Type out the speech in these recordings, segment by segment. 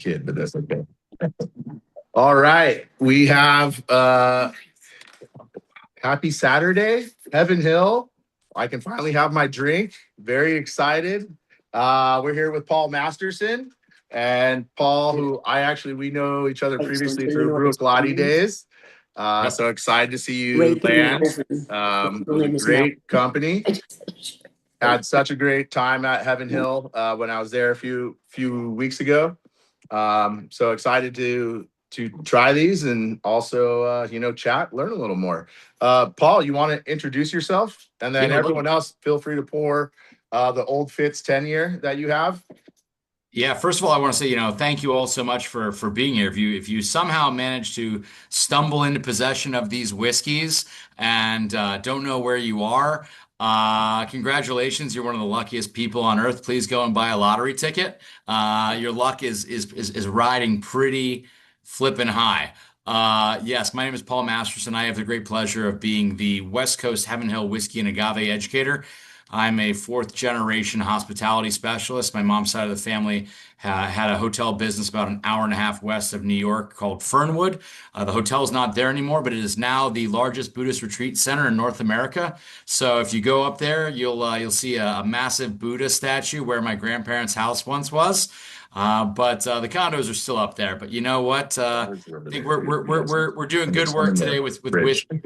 kid, but that's okay. All right. We have happy Saturday, Heaven Hill. I can finally have my drink. Very excited. We're here with Paul Masterson and Paul, who we know each other previously through Bruichladdich days. So excited to see you land. It was a great company. Had such a great time at Heaven Hill when I was there a few weeks ago. So excited to try these and also chat, learn a little more. Paul, you want to introduce yourself, and then everyone else feel free to pour the old Fitz 10-year that you have. Yeah, first of all, I want to say, thank you all so much for being here. If you somehow manage to stumble into possession of these whiskeys and don't know where you are, congratulations. You're one of the luckiest people on earth. Please go and buy a lottery ticket. Your luck is riding pretty flippin' high. Yes, my name is Paul Masterson. I have the great pleasure of being the West Coast Heaven Hill Whiskey and Agave educator. I'm a fourth generation hospitality specialist. My mom's side of the family had a hotel business about an hour and a half west of New York called Fernwood. The hotel is not there anymore, but it is now the largest Buddhist retreat center in North America. So if you go up there, you'll see a massive Buddha statue where my grandparents' house once was. But the condos are still up there. But you know what? I think we're doing good work today with whiskey.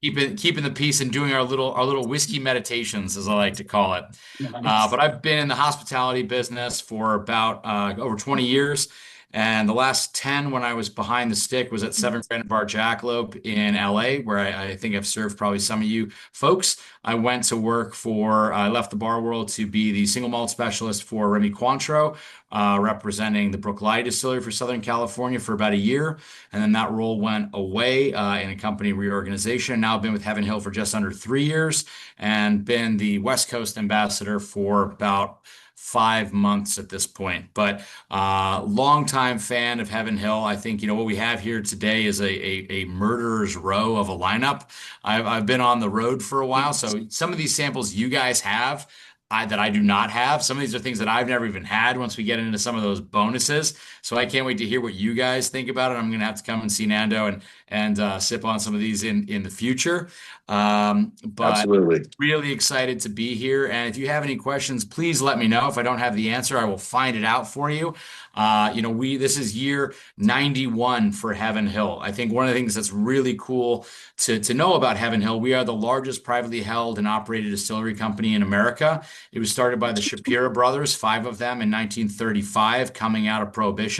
Keeping the peace and doing our little whiskey meditations, as I like to call it. But I've been in the hospitality business for about over 20 years. And the last 10, when I was behind the stick, was at Seven Grand Bar Jackalope in LA, where I think I've served probably some of you folks. I went to work I left the bar world to be the single malt specialist for Remy Cointreau, representing the Bruichladdich distillery for Southern California for about a year. And then that role went away in a company reorganization. Now I've been with Heaven Hill for just under 3 years and been the West Coast ambassador for about 5 months at this point, but longtime fan of Heaven Hill. I think what we have here today is a murderer's row of a lineup. I've been on the road for a while, so some of these samples you guys have that I do not have. Some of these are things that I've never even had once we get into some of those bonuses. So I can't wait to hear what you guys think about it. I'm going to have to come and see Nando and sip on some of these in the future. But Absolutely. Really excited to be here. And if you have any questions, please let me know. If I don't have the answer, I will find it out for you. This is year 91 for Heaven Hill. I think one of the things that's really cool to know about Heaven Hill, we are the largest privately held and operated distillery company in America. It was started by the Shapiro brothers, 5 of them in 1935, coming out of Prohibition.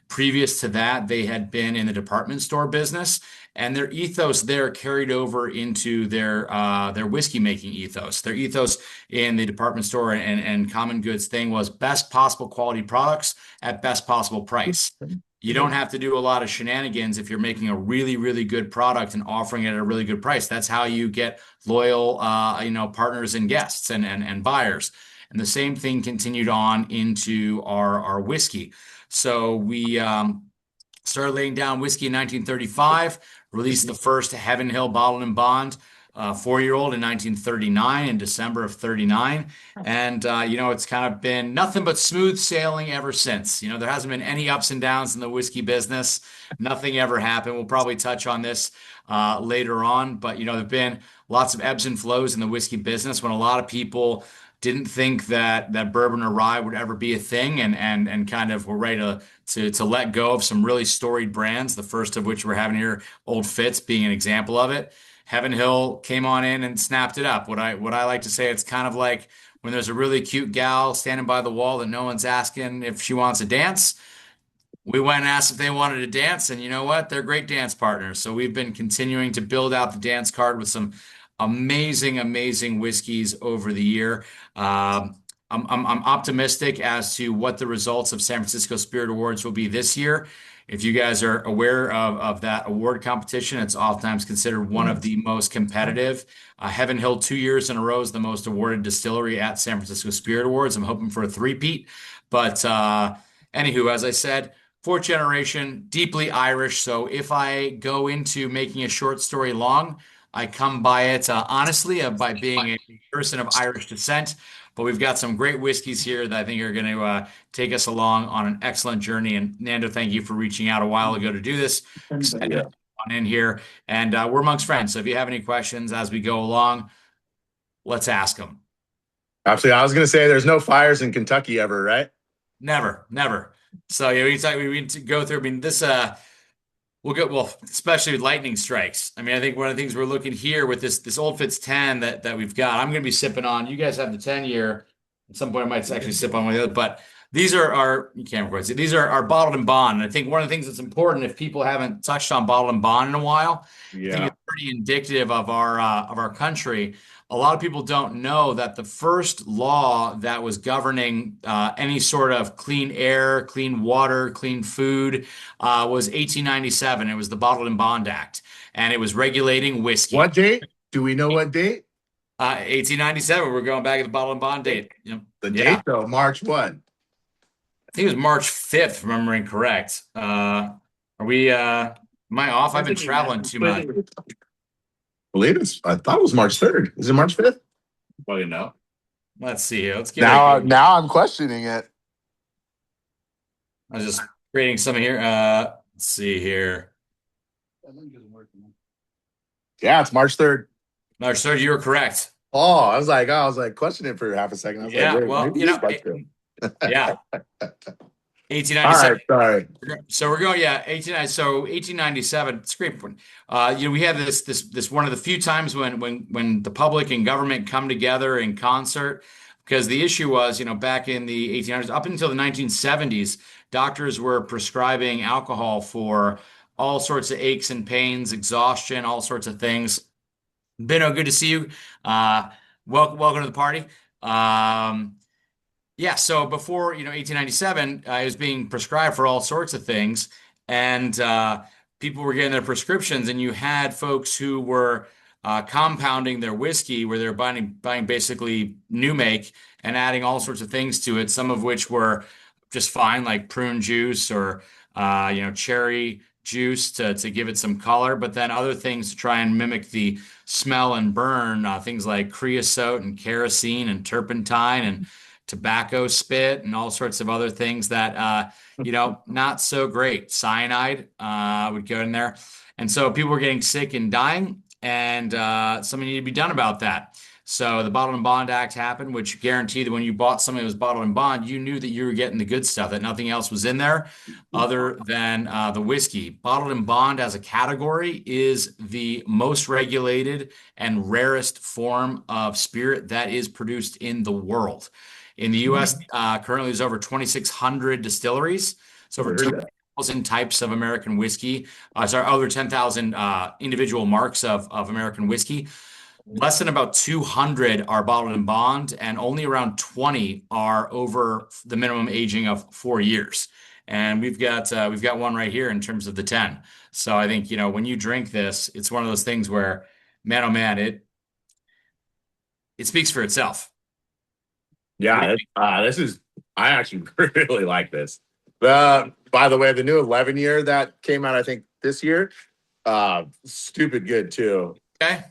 Previous to that, they had been in the department store business, and their ethos there carried over into their whiskey making ethos. Their ethos in the department store and common goods thing was best possible quality products at best possible price. You don't have to do a lot of shenanigans if you're making a really, really good product and offering it at a really good price. That's how you get loyal, partners and guests and buyers. And the same thing continued on into our whiskey. So we started laying down whiskey in 1935, released the first Heaven Hill bottled and bond 4-year-old in 1939, in December of 39. And, it's kind of been nothing but smooth sailing ever since. There hasn't been any ups and downs in the whiskey business. Nothing ever happened. We'll probably touch on this later on. But, there've been lots of ebbs and flows in the whiskey business when a lot of people didn't think that bourbon or rye would ever be a thing and kind of were ready to let go of some really storied brands, the first of which we're having here, Old Fitz being an example of it. Heaven Hill came on in and snapped it up. What I like to say, it's kind of like when there's a really cute gal standing by the wall that no one's asking if she wants to dance. We went and asked if they wanted to dance, and you know what? They're great dance partners. So we've been continuing to build out the dance card with some amazing whiskeys over the year. I'm optimistic as to what the results of San Francisco Spirit Awards will be this year. If you guys are aware of that award competition, it's oftentimes considered one of the most competitive. Heaven Hill 2 years in a row is the most awarded distillery at San Francisco Spirit Awards. I'm hoping for a three-peat. But anywho, as I said, 4th generation, deeply Irish. So if I go into making a short story long, I come by it honestly by being a person of Irish descent. but we've got some great whiskeys here that I think are going to take us along on an excellent journey. And Nando, thank you for reaching out a while ago to do this. Excited to come on in here, and we're amongst friends. So if you have any questions as we go along, let's ask them. Absolutely. I was going to say there's no fires in Kentucky ever, right? Never, never. So yeah, we need to go through. I mean, this we'll go well, especially with lightning strikes. I mean, I think one of the things we're looking here with this old Fitz 10 that we've got, I'm going to be sipping on. You guys have the 10-year. At some point, I might actually sip on one of the other, but these are our, you can't record it. These are our bottled and bond. And I think one of the things that's important, if people haven't touched on bottled and bond in a while, I think it's pretty indicative of our country. A lot of people don't know that the first law that was governing any sort of clean air, clean water, clean food was 1897. It was the Bottled and Bond Act, and it was regulating whiskey. What date? Do we know what date? 1897. We're going back to the Bottled and Bond date. The date, though, March what? I think it was March 5th, remembering correct. Are we, am I off? I've been traveling too much. I thought it was March 3rd. Is it March 5th? Well, you know. Let's see here. Let's get now I'm questioning it. I was just creating some here. Let's see here. Yeah, it's March 3rd. March 3rd, you were correct. Oh, I was like questioning it for half a second. I was Yeah, like, well, maybe you know, this is March 3rd. yeah. All 1897. right, sorry. So we're going, yeah, 1897. It's a great point. We have this one of the few times when the public and government come together in concert, because the issue was, back in the 1800s, up until the 1970s, doctors were prescribing alcohol for all sorts of aches and pains, exhaustion, all sorts of things. Binno, good to see you. Welcome to the party. Yeah, so before 1897, it was being prescribed for all sorts of things, and people were getting their prescriptions, and you had folks who were compounding their whiskey, where they're buying basically new make and adding all sorts of things to it. Some of which were just fine, like prune juice or cherry juice to give it some color, but then other things to try and mimic the smell and burn, things like creosote and kerosene and turpentine and tobacco spit and all sorts of other things that not so great. Cyanide would go in there, and so people were getting sick and dying, and something needed to be done about that. So the Bottled and Bond Act happened, which guaranteed that when you bought something that was bottled and bond, you knew that you were getting the good stuff, that nothing else was in there other than the whiskey. Bottled and bond as a category is the most regulated and rarest form of spirit that is produced in the world. In the U.S., currently there's over 2,600 distilleries. So over 10,000 types of American whiskey. Over 10,000 individual marks of American whiskey. Less than about 200 are bottled and bond, and only around 20 are over the minimum aging of 4 years. And we've got one right here in terms of the 10. So I think when you drink this, it's one of those things where, man, oh man, it speaks for itself. Yeah, I actually really like this. By the way, the new 11-year that came out, I think this year, stupid good too. Okay.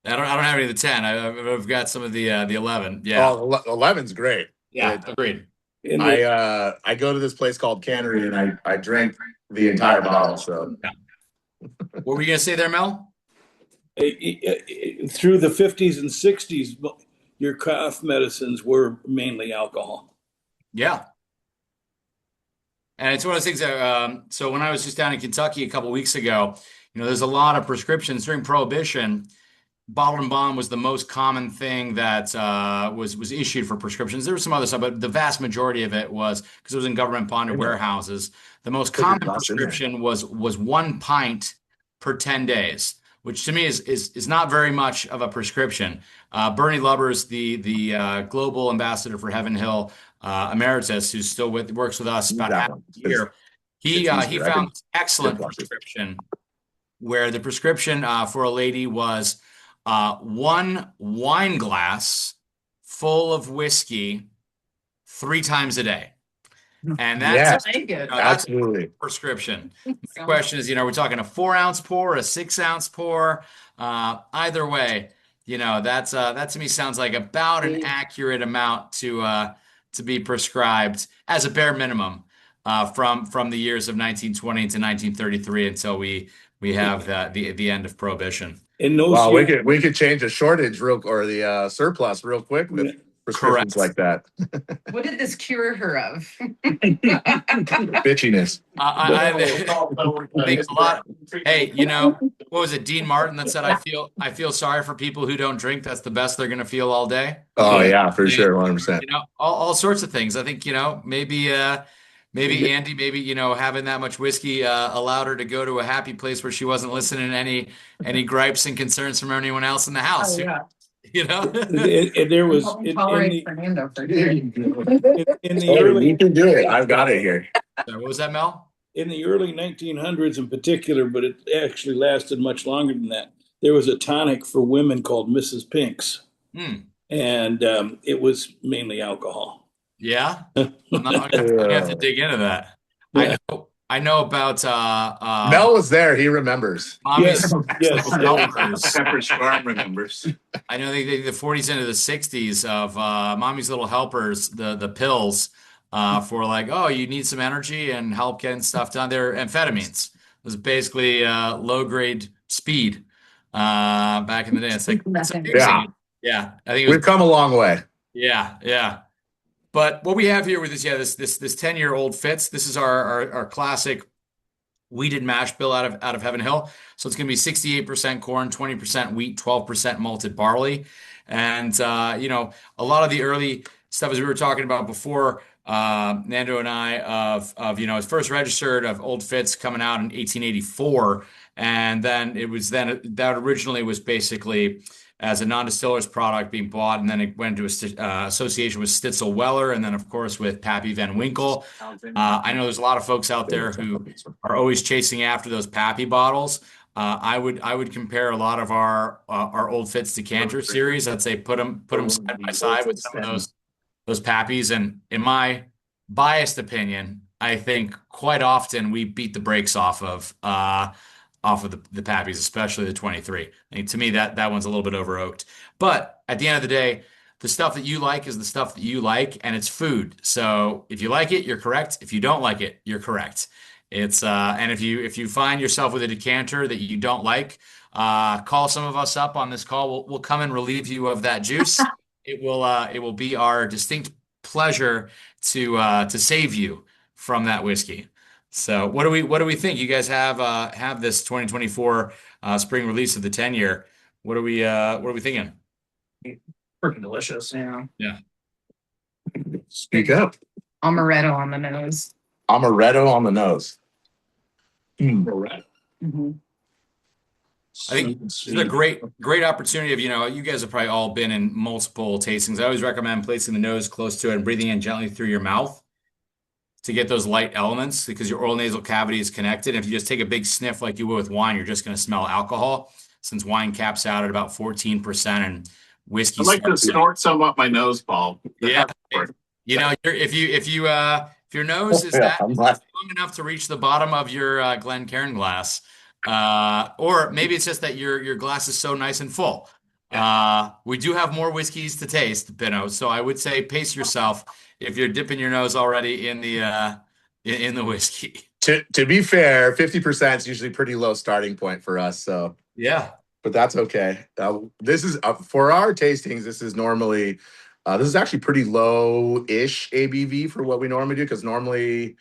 I don't have any of the 10. I've got some of the 11. Yeah. Oh, 11's great. Yeah, agreed. I go to this place called Cannery and I drank the entire bottle. So, what were you gonna say there, Mel? Through the 50s and 60s, your cough medicines were mainly alcohol. Yeah. And it's one of those things that, so when I was just down in Kentucky a couple of weeks ago, there's a lot of prescriptions during Prohibition. Bottled and bond was the most common thing that was issued for prescriptions. There was some other stuff, but the vast majority of it was because it was in government bonded warehouses. The most common prescription was 1 pint per 10 days, which to me is not very much of a prescription. Bernie Lubbers, the global ambassador for Heaven Hill Emeritus, who still works with us about half a year, he found an excellent prescription where the prescription for a lady was 1 wine glass full of whiskey 3 times a day. And that's absolutely a prescription. The question is, we're talking a 4-ounce pour, a 6-ounce pour. Either way, You know, that to me sounds like about an accurate amount to be prescribed as a bare minimum from the years of 1920 to 1933 until we have the end of Prohibition. In those Wow, years, we could change the shortage or the surplus real quick with prescriptions Correct. like that. What did this cure her of? Bitchiness. I think a lot. Hey, you know, what was it, Dean Martin that said, I feel sorry for people who don't drink. That's the best they're going to feel all day." Oh Yeah. yeah, for sure, 100%. You know, all sorts of things. I think, you know, maybe Andy, maybe, you know, having that much whiskey allowed her to go to a happy place where she wasn't listening to any gripes and concerns from anyone else in the house. Oh, yeah. You know, and there was Don't in tolerate the Fernando for Hey, in the you early can do it. I've got it here. what was that, Mel? in the early 1900s in particular, but it actually lasted much longer than that. There was a tonic for women called Mrs. Pink's, Hmm. and it was mainly alcohol. Yeah, I'm gonna have to dig into that. Yeah. I know about Mel was there. He remembers. Yes, Mommy's yes. Little Helpers. Pepperidge Farm remembers. I know the 40s into the 60s of Mommy's Little Helpers, the pills for like, oh, you need some energy and help getting stuff done. They're amphetamines. It was basically low grade speed back in the day. It's like it's Nothing. Yeah, amazing. Yeah, I think it we've was. come a long way. Yeah. But what we have here with this 10-year-old Fitz. This is our classic wheated mash bill out of Heaven Hill. So it's going to be 68% corn, 20% wheat, 12% malted barley. And you know, a lot of the early stuff as we were talking about before, Nando and I of you know, his first registered of Old Fitz coming out in 1884. And then that originally was basically as a non-distiller's product being bought, and then it went into association with Stitzel Weller, and then of course with Pappy Van Winkle. I know there's a lot of folks out there who are always chasing after those Pappy bottles. I would compare a lot of our Old Fitz decanter series. I'd say put them side by side with some of those Pappies, and in my biased opinion, I think quite often we beat the brakes off of the Pappies, especially the 23. I think to me that one's a little bit over oaked. But at the end of the day, the stuff that you like is the stuff that you like, and it's food. So if you like it, you're correct. If you don't like it, you're correct. It's and if you find yourself with a decanter that you don't like, call some of us up on this call. We'll come and relieve you of that juice. It will be our distinct pleasure to save you from that whiskey. So what do we think? You guys have this 2024 spring release of the 10-year. What are we thinking? Freaking delicious. Yeah. Yeah. Speak up. Amaretto on the nose. Amaretto on the nose. Mhm. I think it's a great opportunity of, you know, you guys have probably all been in multiple tastings. I always recommend placing the nose close to it and breathing in gently through your mouth to get those light elements because your oral nasal cavity is connected. If you just take a big sniff like you would with wine, you're just going to smell alcohol since wine caps out at about 14% and whiskey. I'd like to snort some up my nose, Paul. Yeah. You know, if your nose is that long enough to reach the bottom of your Glencairn glass, or maybe it's just that your glass is so nice and full. We do have more whiskeys to taste, Benno. So I would say pace yourself if you're dipping your nose already in the whiskey. To be fair, 50% is usually pretty low starting point for us. So Yeah. but that's okay. This is for our tastings. This is normally this is actually pretty low-ish ABV for what we normally do because normally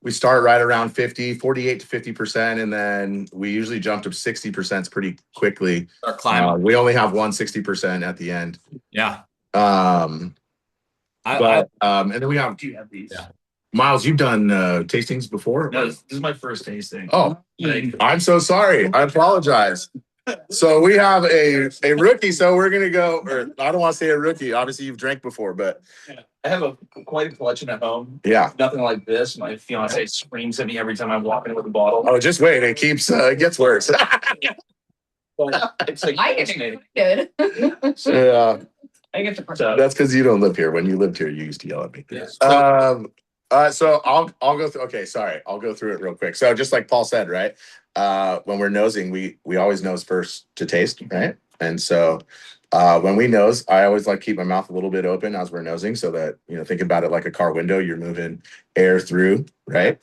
we start right around 48 to 50%, and then we usually jump to 60% pretty quickly. Our climate. We only have 60% at the end. Yeah. And then we have these? Yeah. Miles. You've done tastings before? No, this is my first tasting. Oh, I'm so sorry. I apologize. So we have a rookie. So we're gonna go. Or I don't want to say a rookie. Obviously, you've drank before, but I have quite a collection at home. yeah. Nothing like this. My fiance screams at me every time I walk in with a bottle. Oh, just wait. It keeps it gets worse. But it's like I get fascinating. excited. Yeah, I get to So, that's because you don't live here. When you lived here, you used to yell at me. yes. So I'll go through. Okay, sorry. I'll go through it real quick. So just like Paul said, right? When we're nosing, we always nose first to taste, right? And so when we nose, I always like keep my mouth a little bit open as we're nosing so that, think about it like a car window, you're moving air through, right?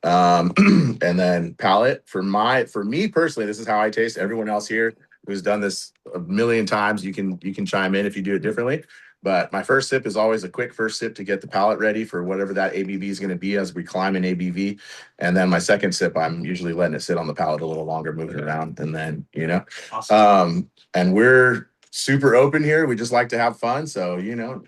And then palate for me personally, this is how I taste. Everyone else here who's done this a million times, you can chime in if you do it differently. But my first sip is always a quick first sip to get the palate ready for whatever that ABV is going to be as we climb in ABV. And then my second sip, I'm usually letting it sit on the palate a little longer, moving around. And then, Awesome. and we're super open here. We just like to have fun. So,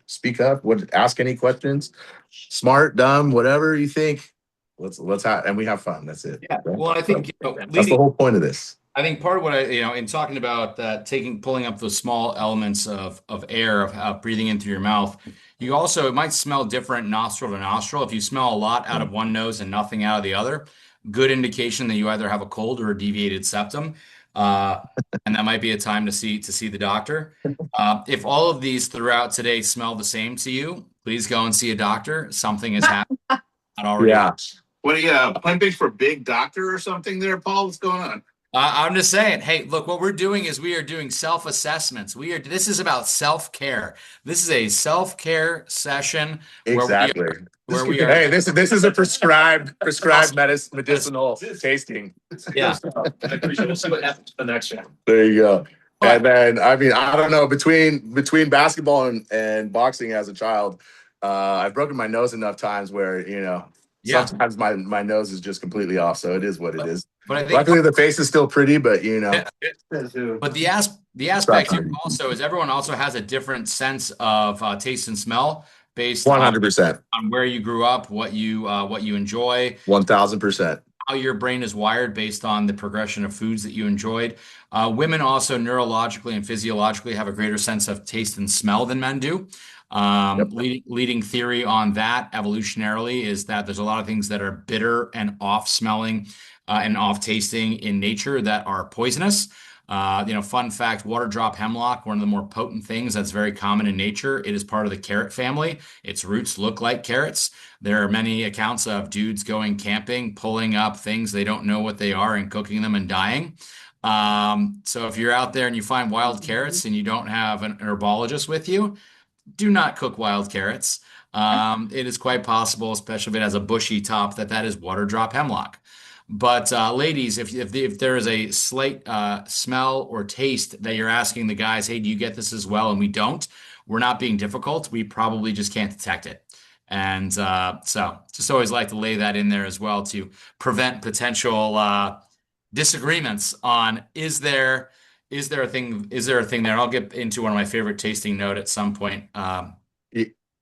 speak up, ask any questions, smart, dumb, whatever you think. Let's have, and we have fun. That's it. Yeah. Well, I think That's the whole point of this. I think part of what in talking about that, pulling up those small elements of air, of breathing in through your mouth, it might smell different nostril to nostril. If you smell a lot out of one nose and nothing out of the other, good indication that you either have a cold or a deviated septum. And that might be a time to see the doctor. If all of these throughout today smell the same to you, please go and see a doctor. Something has happened. Not already. Yeah. What are you pumping for big doctor or something there, Paul? What's going on? I'm just saying, hey, look, what we're doing is we are doing self-assessments. This is about self-care. This is a self-care session Exactly. where we are. Hey, this is a prescribed medicinal tasting. Yeah. I appreciate it. We'll see what happens the next one. There you go. And then, I mean, I don't know, between basketball and boxing as a child, I've broken my nose enough times where, sometimes my nose is just completely off. So it is what it is. But I think luckily the face is still pretty, but But the aspect here also is everyone also has a different sense of taste and smell based 100% on where you grew up, what you enjoy, 1000%. how your brain is wired based on the progression of foods that you enjoyed. Women also neurologically and physiologically have a greater sense of taste and smell than men do. Leading theory on that evolutionarily is that there's a lot of things that are bitter and off smelling and off tasting in nature that are poisonous. Fun fact, water drop hemlock, one of the more potent things that's very common in nature. It is part of the carrot family. Its roots look like carrots. There are many accounts of dudes going camping, pulling up things they don't know what they are and cooking them and dying. So if you're out there and you find wild carrots and you don't have an herbologist with you, do not cook wild carrots. It is quite possible, especially if it has a bushy top, that is water drop hemlock. But ladies, if there is a slight smell or taste that you're asking the guys, hey, do you get this as well? And we don't, we're not being difficult. We probably just can't detect it. And so just always like to lay that in there as well to prevent potential disagreements on is there a thing there? And I'll get into one of my favorite tasting note at some point.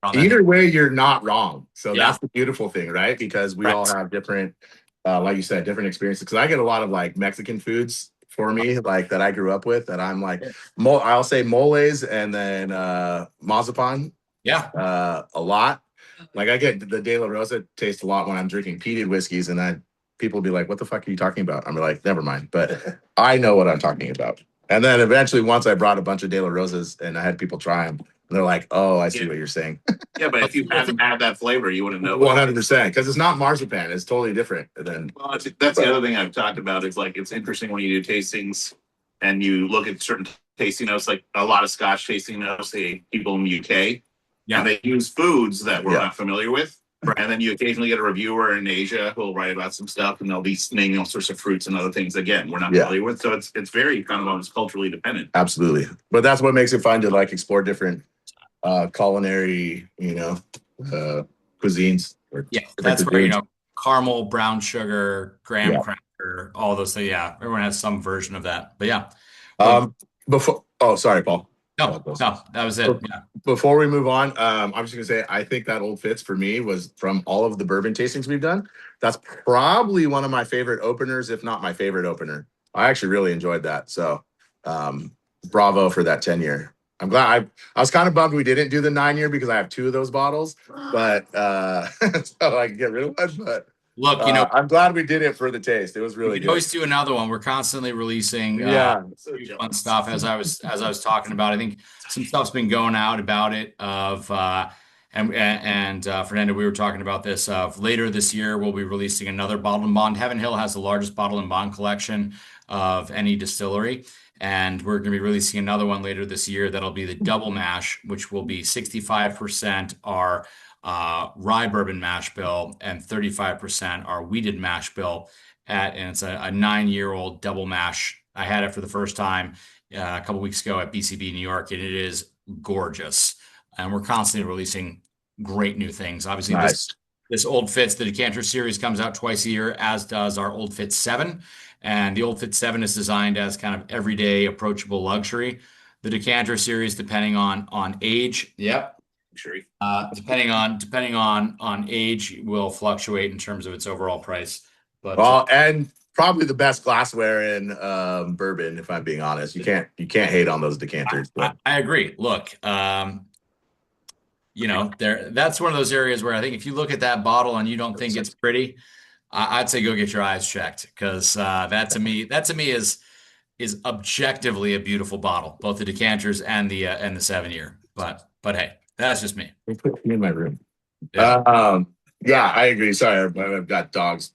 Either way, you're not wrong. So Yeah. that's the beautiful thing, right? Because we all have different, like you said, different experiences. Because I get a lot of like Mexican foods for me, like that I grew up with, that I'm like, I'll say moles and then mazapan. Yeah. A lot. Like I get the De La Rosa taste a lot when I'm drinking peated whiskeys, and then people will be like, "What the fuck are you talking about?" I'm like, "Never mind," but I know what I'm talking about. And then eventually, once I brought a bunch of De La Rosas and I had people try them, and they're like, "Oh, I see what you're saying." Yeah, but if you haven't had that flavor, you wouldn't know. 100%, because it's not marzipan; it's totally different. Than Well, that's the other thing I've talked about is like it's interesting when you do tastings and you look at certain tasting notes, like a lot of Scotch tasting notes, people in the UK, and they use foods that we're not familiar with. And then you occasionally get a reviewer in Asia who will write about some stuff, and they'll be naming all sorts of fruits and other things again we're not familiar with. So it's very kind of almost culturally dependent. Absolutely, but that's what makes it fun to like explore different culinary, cuisines. That's where caramel, brown sugar, graham cracker, all those things. Yeah, everyone has some version of that. But yeah. Sorry, Paul. No, that was it. Yeah. Before we move on, I'm just gonna say I think that Old Fitz for me was, from all of the bourbon tastings we've done, that's probably one of my favorite openers, if not my favorite opener. I actually really enjoyed that. So bravo for that 10-year. I'm glad. I was kind of bummed we didn't do the 9-year because I have 2 of those bottles, but so I can get rid of one. But look, I'm glad we did it for the taste. It was really we can good. always do another one. We're constantly releasing fun stuff. As I was talking about, I think some stuff's been going out about it. Fernando, we were talking about this. Later this year, we'll be releasing another bottle and bond. Heaven Hill has the largest bottle and bond collection of any distillery. And we're going to be releasing another one later this year that'll be the double mash, which will be 65% our rye bourbon mash bill and 35% our wheated mash bill. And it's a 9-year-old double mash. I had it for the first time a couple weeks ago at BCB New York, and it is gorgeous. And we're constantly releasing great new things. Obviously, Nice. this Old Fitz, the Decanter series, comes out twice a year, as does our Old Fitz 7. And the Old Fitz 7 is designed as kind of everyday, approachable luxury. The Decanter series, depending on age, Sure. depending on age, will fluctuate in terms of its overall price. But Well, and probably the best glassware in bourbon, if I'm being honest. You can't hate on those decanters. But I agree. Look, that's one of those areas where I think if you look at that bottle and you don't think it's pretty, I'd say go get your eyes checked, because that to me is objectively a beautiful bottle, both the decanters and the 7-year. But hey, that's just me. they put me in my room. Yeah. Yeah, I agree. Sorry, I've got dogs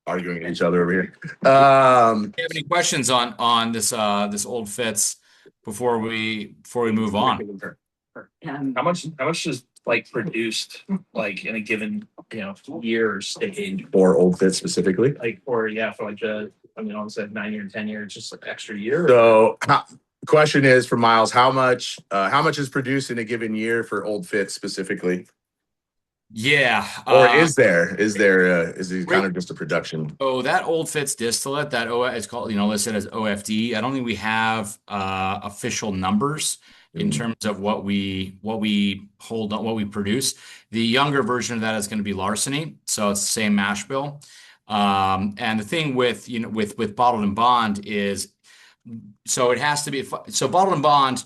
arguing with each other over here. Do you have any questions on this Old Fitz before we move on? How much is like produced like in a given year or stage? Or Old Fitz specifically. Like for like honestly 9-year and 10-year, just like extra year. So, question is for Miles, how much is produced in a given year for Old Fitz specifically? Yeah. Or is it kind of just a production? Oh, that Old Fitz distillate, it's called, listed as OFD. I don't think we have official numbers in terms of what we hold on, what we produce. The younger version of that is going to be Larceny, so it's the same mash bill. And the thing with bottled and bond is, so it has to be bottled and bond.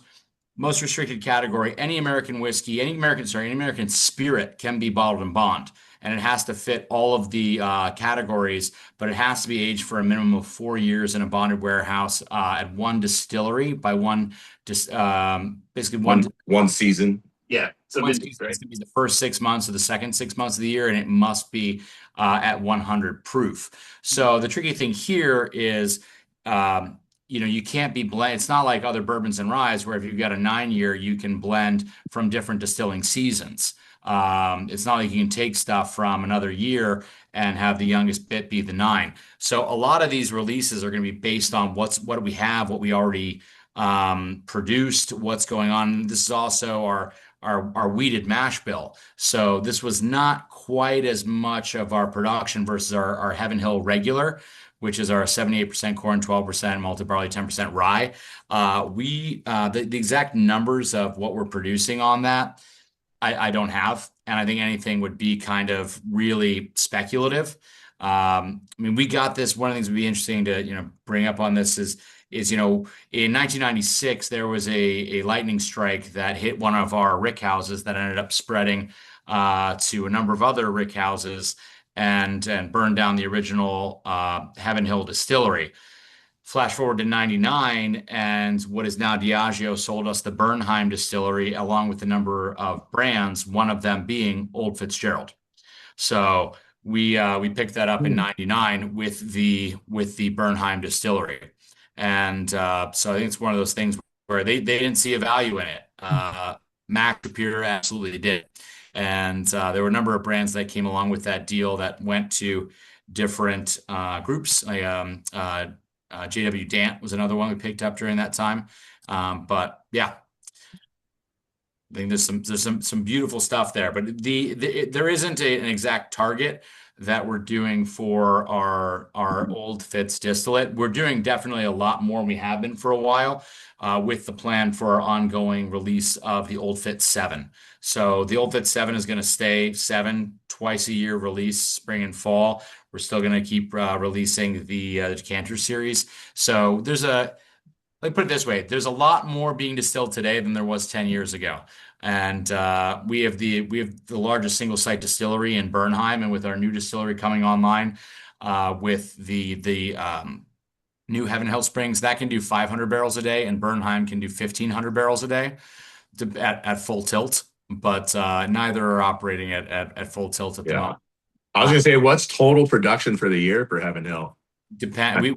Most restricted category, any American whiskey, any American spirit can be bottled and bond. And it has to fit all of the categories, but it has to be aged for a minimum of 4 years in a bonded warehouse at one distillery by basically one season. Yeah. So one season. It's going to be the first 6 months or the second 6 months of the year, and it must be at 100 proof. So the tricky thing here is, you can't be blend. It's not like other bourbons and ryes where if you've got a 9-year, you can blend from different distilling seasons. It's not like you can take stuff from another year and have the youngest bit be the 9. So a lot of these releases are going to be based on what we have, what we already produced, what's going on. This is also our wheated mash bill. So this was not quite as much of our production versus our Heaven Hill regular, which is our 78% corn, 12% malted barley, 10% rye. The exact numbers of what we're producing on that, I don't have. And I think anything would be kind of really speculative. We got this. One of the things would be interesting to, bring up on this is, in 1996, there was a lightning strike that hit one of our rick houses that ended up spreading to a number of other rick houses and burned down the original Heaven Hill distillery. Flash forward to 99, and what is now Diageo sold us the Bernheim distillery along with a number of brands, one of them being Old Fitzgerald. So we picked that up in 99 with the Bernheim distillery. And so I think it's one of those things where they didn't see a value in it. Mac Superior absolutely did. And there were a number of brands that came along with that deal that went to different groups. JW Dant was another one we picked up during that time. But yeah, I think there's some beautiful stuff there. But there isn't an exact target that we're doing for our Old Fitz distillate. We're doing definitely a lot more than we have been for a while with the plan for our ongoing release of the Old Fitz 7. So the Old Fitz 7 is going to stay 7 twice a year release, spring and fall. We're still going to keep releasing the Decanter series. So let me put it this way. There's a lot more being distilled today than there was 10 years ago. And we have the largest single site distillery in Bernheim, and with our new distillery coming online with the new Heaven Hill Springs, that can do 500 barrels a day, and Bernheim can do 1,500 barrels a day at full tilt. But neither are operating at full tilt at the moment. I was going to say, what's total production for the year for Heaven Hill? depend. We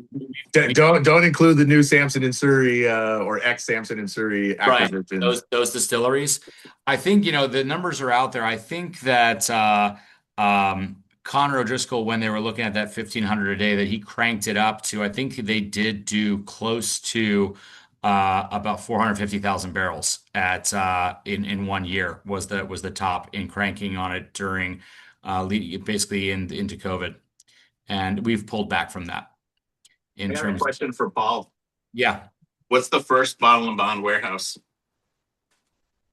Don't include the new Samson and Surrey or ex Samson and Surrey right acquisitions. those distilleries. I think the numbers are out there. I think that Connor O'Driscoll, when they were looking at that 1,500 a day, that he cranked it up to. I think they did do close to about 450,000 barrels at in 1 year was the top in cranking on it during basically into COVID, and we've pulled back from that. I have a question for Paul. Yeah. What's the first bottle and bond warehouse?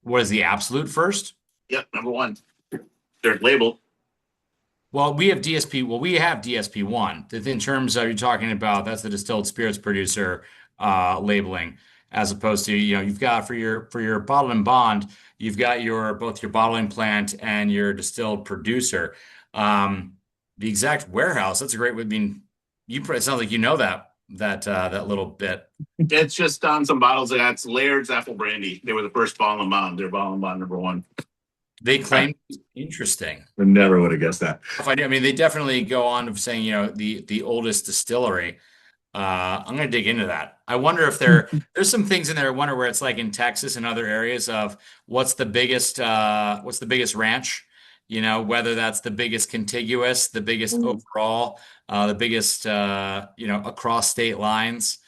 What is the absolute first? Yep, number one. They're labeled. Well, we have DSP. Well, we have DSP1. In terms of you're talking about, that's the distilled spirits producer labeling, as opposed to you've got for your bottle and bond, you've got both your bottling plant and your distilled producer. The exact warehouse. That's a great. I mean, it sounds like you know that little bit. It's just on some bottles. That's Laird's Apple Brandy. They were the first bottle and bond. They're bottle and bond number one. They claim interesting. I never would have guessed that. I mean, they definitely go on of saying, the oldest distillery. I'm going to dig into that. I wonder if there's some things in there. I wonder where it's like in Texas and other areas of what's the biggest ranch, whether that's the biggest contiguous, the biggest overall, the biggest, across state lines.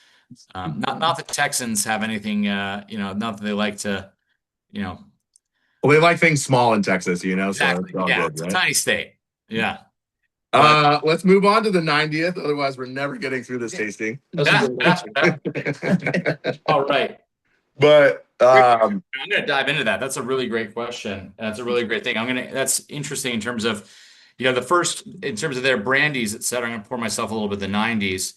Not the Texans have anything, not that they like to, Well, they like things small in Texas, so exactly. it's all Yeah, good, it's a right? tiny state. Yeah. Let's move on to the 90th. Otherwise, we're never getting through this tasting. All right. But I'm going to dive into that. That's a really great question. That's a really great thing. That's interesting in terms of, the first, in terms of their brandies, et cetera. I'm going to pour myself a little bit of the 90s.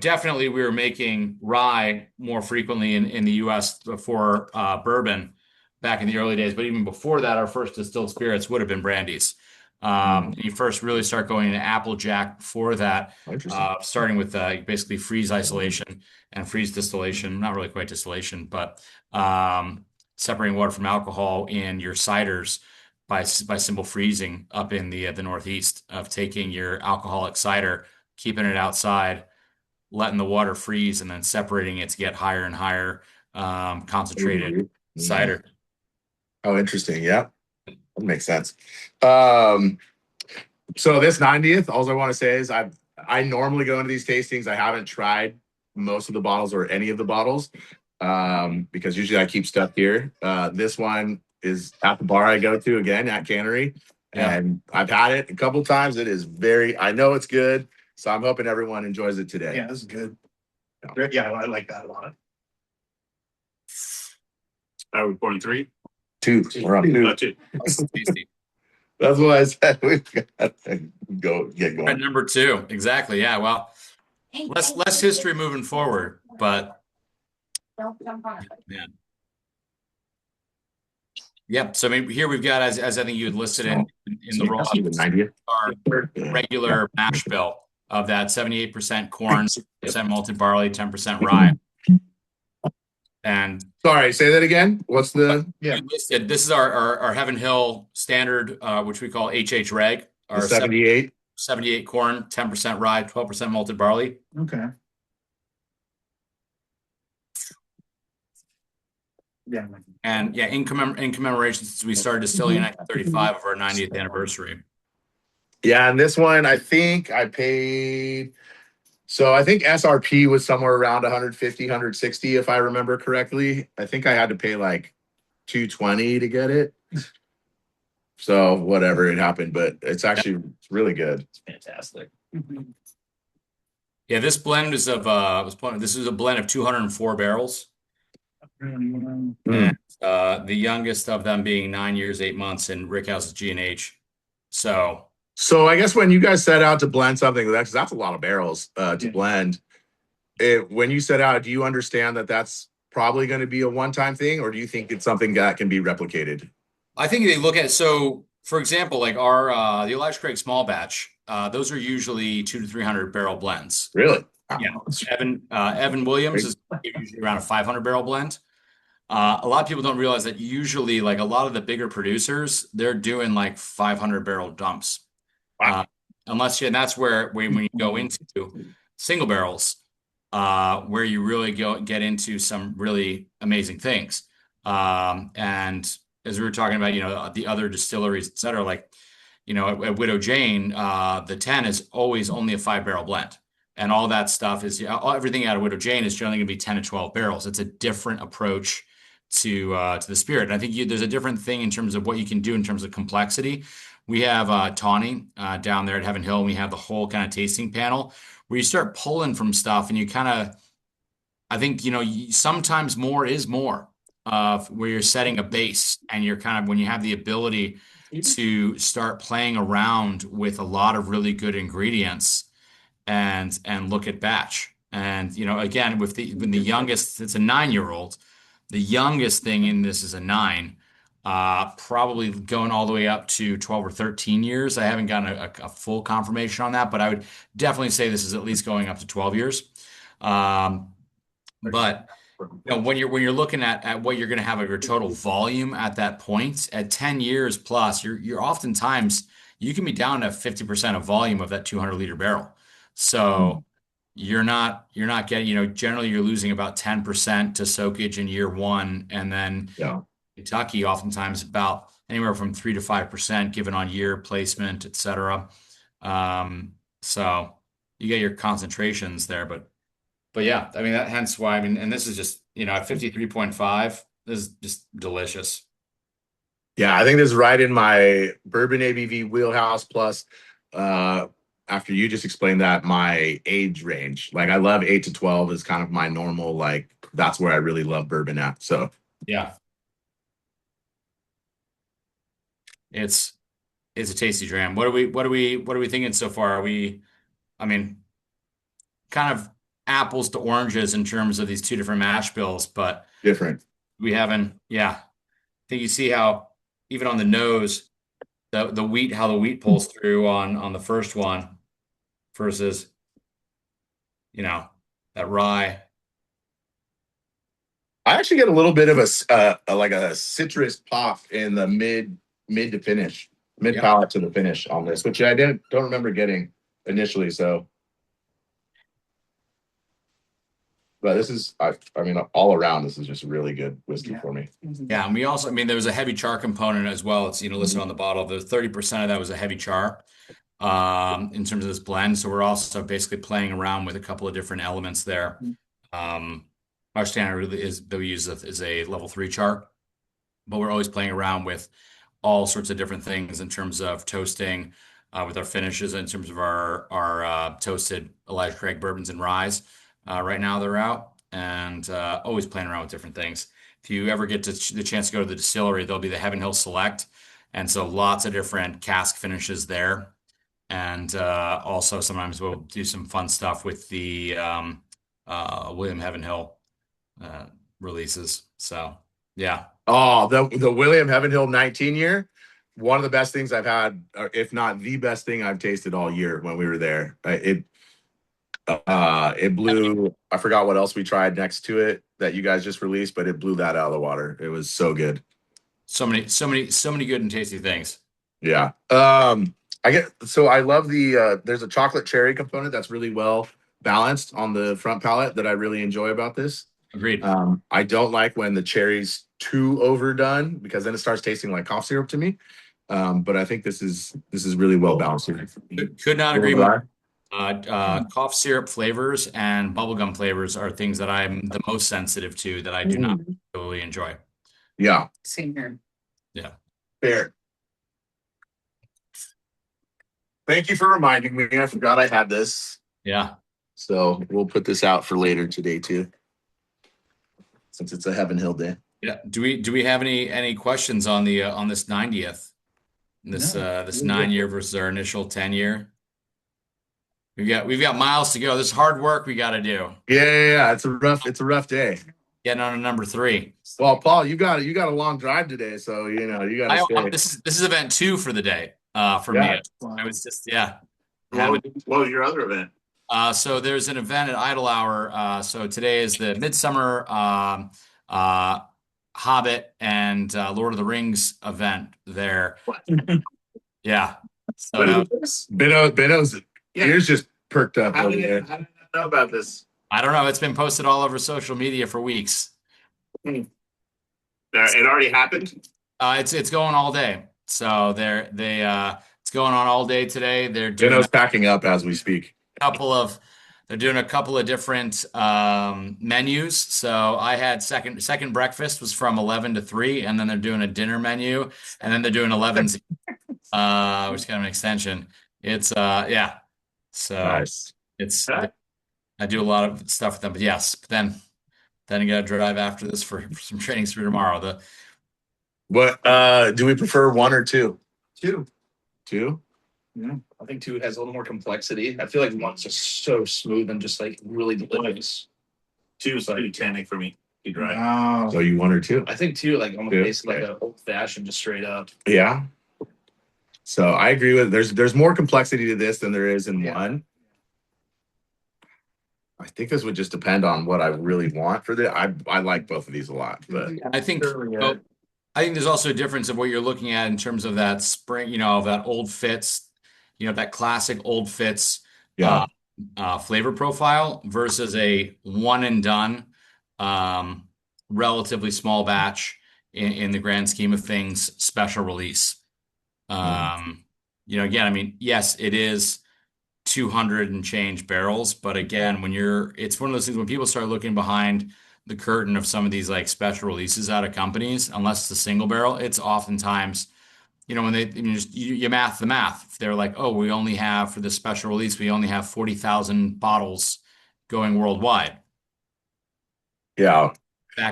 Definitely we were making rye more frequently in the US for bourbon back in the early days. But even before that, our first distilled spirits would have been brandies. You first really start going into Applejack before that, starting with basically freeze isolation and freeze distillation. Not really quite distillation, but separating water from alcohol in your ciders by simple freezing up in the Northeast, of taking your alcoholic cider, keeping it outside, letting the water freeze, and then separating it to get higher and higher concentrated cider. Oh, interesting. Yeah, that makes sense. So this 90th, all I want to say is I normally go into these tastings. I haven't tried most of the bottles or any of the bottles because usually I keep stuff here. This one is at the bar I go to again at Cannery, and I've had it a couple times. It is I know it's good, so I'm hoping everyone enjoys it today. Yeah, this is good. Yeah, I like that a lot. Are we pouring three? Two. We're on two. Two. That's what I said. We've got to get going. Right, number two. Exactly. Yeah. Well, less history moving forward, but yeah. Yep. So here we've got, as I think you had listed in the raw, our regular mash bill of that 78% corn, 6% malted barley, 10% rye. And sorry, say that again. What's the listed? This is our Heaven Hill standard, which we call HH Reg. Our 78 corn, 10% rye, 12% malted barley. Okay. Yeah. And in commemoration, since we started distilling in 1935 of our 90th anniversary. Yeah, and this one I think I paid. So I think SRP was somewhere around 150, 160, if I remember correctly. I think I had to pay like $220 to get it. So whatever, it happened, but it's actually really good. It's fantastic. Yeah, this blend is this is a blend of 204 barrels. And, the youngest of them being 9 years, 8 months in Rickhouse's G&H. So I guess when you guys set out to blend something, that's a lot of barrels to blend. When you set out, do you understand that that's probably going to be a one-time thing, or do you think it's something that can be replicated? I think they look at it. So, for example, like our the Elijah Craig small batch, those are usually 200 to 300 barrel blends. Really? Yeah. Evan Williams is usually around a 500 barrel blend. A lot of people don't realize that usually, like a lot of the bigger producers, they're doing like 500 barrel dumps. Wow. and that's where when you go into single barrels, where you really get into some really amazing things. And as we were talking about, the other distilleries, et cetera, like, at Widow Jane, the 10 is always only a 5-barrel blend. And all that stuff is everything out of Widow Jane is generally going to be 10 to 12 barrels. It's a different approach to the spirit. And I think there's a different thing in terms of what you can do in terms of complexity. We have Tawny down there at Heaven Hill, and we have the whole kind of tasting panel where you start pulling from stuff, and you kind of, I think, sometimes more is more, where you're setting a base, and you're kind of, when you have the ability to start playing around with a lot of really good ingredients and look at batch. And, again, when the youngest, it's a 9-year-old, the youngest thing in this is a 9, probably going all the way up to 12 or 13 years. I haven't gotten a full confirmation on that, but I would definitely say this is at least going up to 12 years. But when you're looking at what you're going to have of your total volume at that point, at 10 years plus, you're oftentimes, you can be down to 50% of volume of that 200-liter barrel. So you're not getting, generally you're losing about 10% to soakage in year 1. And then Kentucky, oftentimes about anywhere from 3 to 5% given on year placement, et cetera. So you get your concentrations there, but yeah, I mean, hence why, and this is just, at 53.5, this is just delicious. Yeah, I think this is right in my bourbon ABV wheelhouse. Plus, after you just explained that, my age range, like I love 8 to 12 is kind of my normal, like that's where I really love bourbon at. So yeah, it's a tasty dram. What are we thinking so far? Kind of apples to oranges in terms of these two different mash bills, but different. I think you see how even on the nose, the wheat pulls through on the first one versus, that rye. I actually get a little bit of like a citrus pop in the mid to finish, mid palate to the finish on this, which I don't remember getting initially. So, but this is, all around, this is just really good whiskey for me. Yeah, and we also, there was a heavy char component as well. It's, listed on the bottle. The 30% of that was a heavy char in terms of this blend. So we're also basically playing around with a couple of different elements there. Our standard really that we use is a level 3 char, but we're always playing around with all sorts of different things in terms of toasting, with our finishes, in terms of our toasted Elijah Craig bourbons and ryes. Right now they're out, and always playing around with different things. If you ever get the chance to go to the distillery, there'll be the Heaven Hill Select, and so lots of different cask finishes there. And also sometimes we'll do some fun stuff with the William Heaven Hill releases. So yeah. Oh, the William Heaven Hill 19-year, one of the best things I've had, or if not the best thing I've tasted all year when we were there. It blew, I forgot what else we tried next to it that you guys just released, but it blew that out of the water. It was so good. So many good and tasty things. Yeah. I love there's a chocolate cherry component that's really well balanced on the front palate that I really enjoy about this. Agreed. I don't like when the cherry's too overdone, because then it starts tasting like cough syrup to me. But I think this is really well balanced here. Could not agree more. Cough syrup flavors and bubblegum flavors are things that I'm the most sensitive to, that I do not really enjoy. Yeah. Same here. Yeah. Fair. Thank you for reminding me. I forgot I had this. Yeah. So we'll put this out for later today too, since it's a Heaven Hill day. Yeah. Do we have any questions on this 90th? This 9-year versus our initial 10-year? We've got miles to go. This is hard work we got to do. Yeah. It's a rough day. Getting on to number 3. Well, Paul, you got a long drive today, so you got to stay. This is event 2 for the day. For me, I was just What was your other event? So there's an event at Idle Hour. So today is the Midsummer Hobbit and Lord of the Rings event there. Yeah. So no, Benno's Yeah. ears just perked up How over did there. how did I know about this? I don't know. It's been posted all over social media for weeks. It already happened. It's going all day. So it's going on all day today. They're doing Benno's packing up as we speak. they're doing a couple of different menus. So I had second breakfast was from 11 to 3, and then they're doing a dinner menu, and then they're doing 11, which is kind of an extension. It's yeah. So Nice. it's I do a lot of stuff with them, but yes, then I gotta drive after this for some trainings for tomorrow. What do we prefer, one or two? Two. Two? Yeah. I think two has a little more complexity. I feel like one's just so smooth and just like really delicious. Two is too tannic for me. Too dry. Wow. So you one or two? I think two, like on the Two, base, like okay. an old fashioned, just straight up. Yeah. So I agree with there's more complexity to this than there is in one. I think this would just depend on what I really want for this. I like both of these a lot, but I think I think there's also a difference of what you're looking at in terms of that spring, of that old Fitz, that classic old Fitz yeah. Flavor profile versus a one and done, relatively small batch in the grand scheme of things, special release. Again, I mean, yes, it is 200 and change barrels, but again, it's one of those things when people start looking behind the curtain of some of these like special releases out of companies, unless it's a single barrel, it's oftentimes, when you math the math, they're like, oh, we only have for this special release, we only have 40,000 bottles going worldwide. Yeah.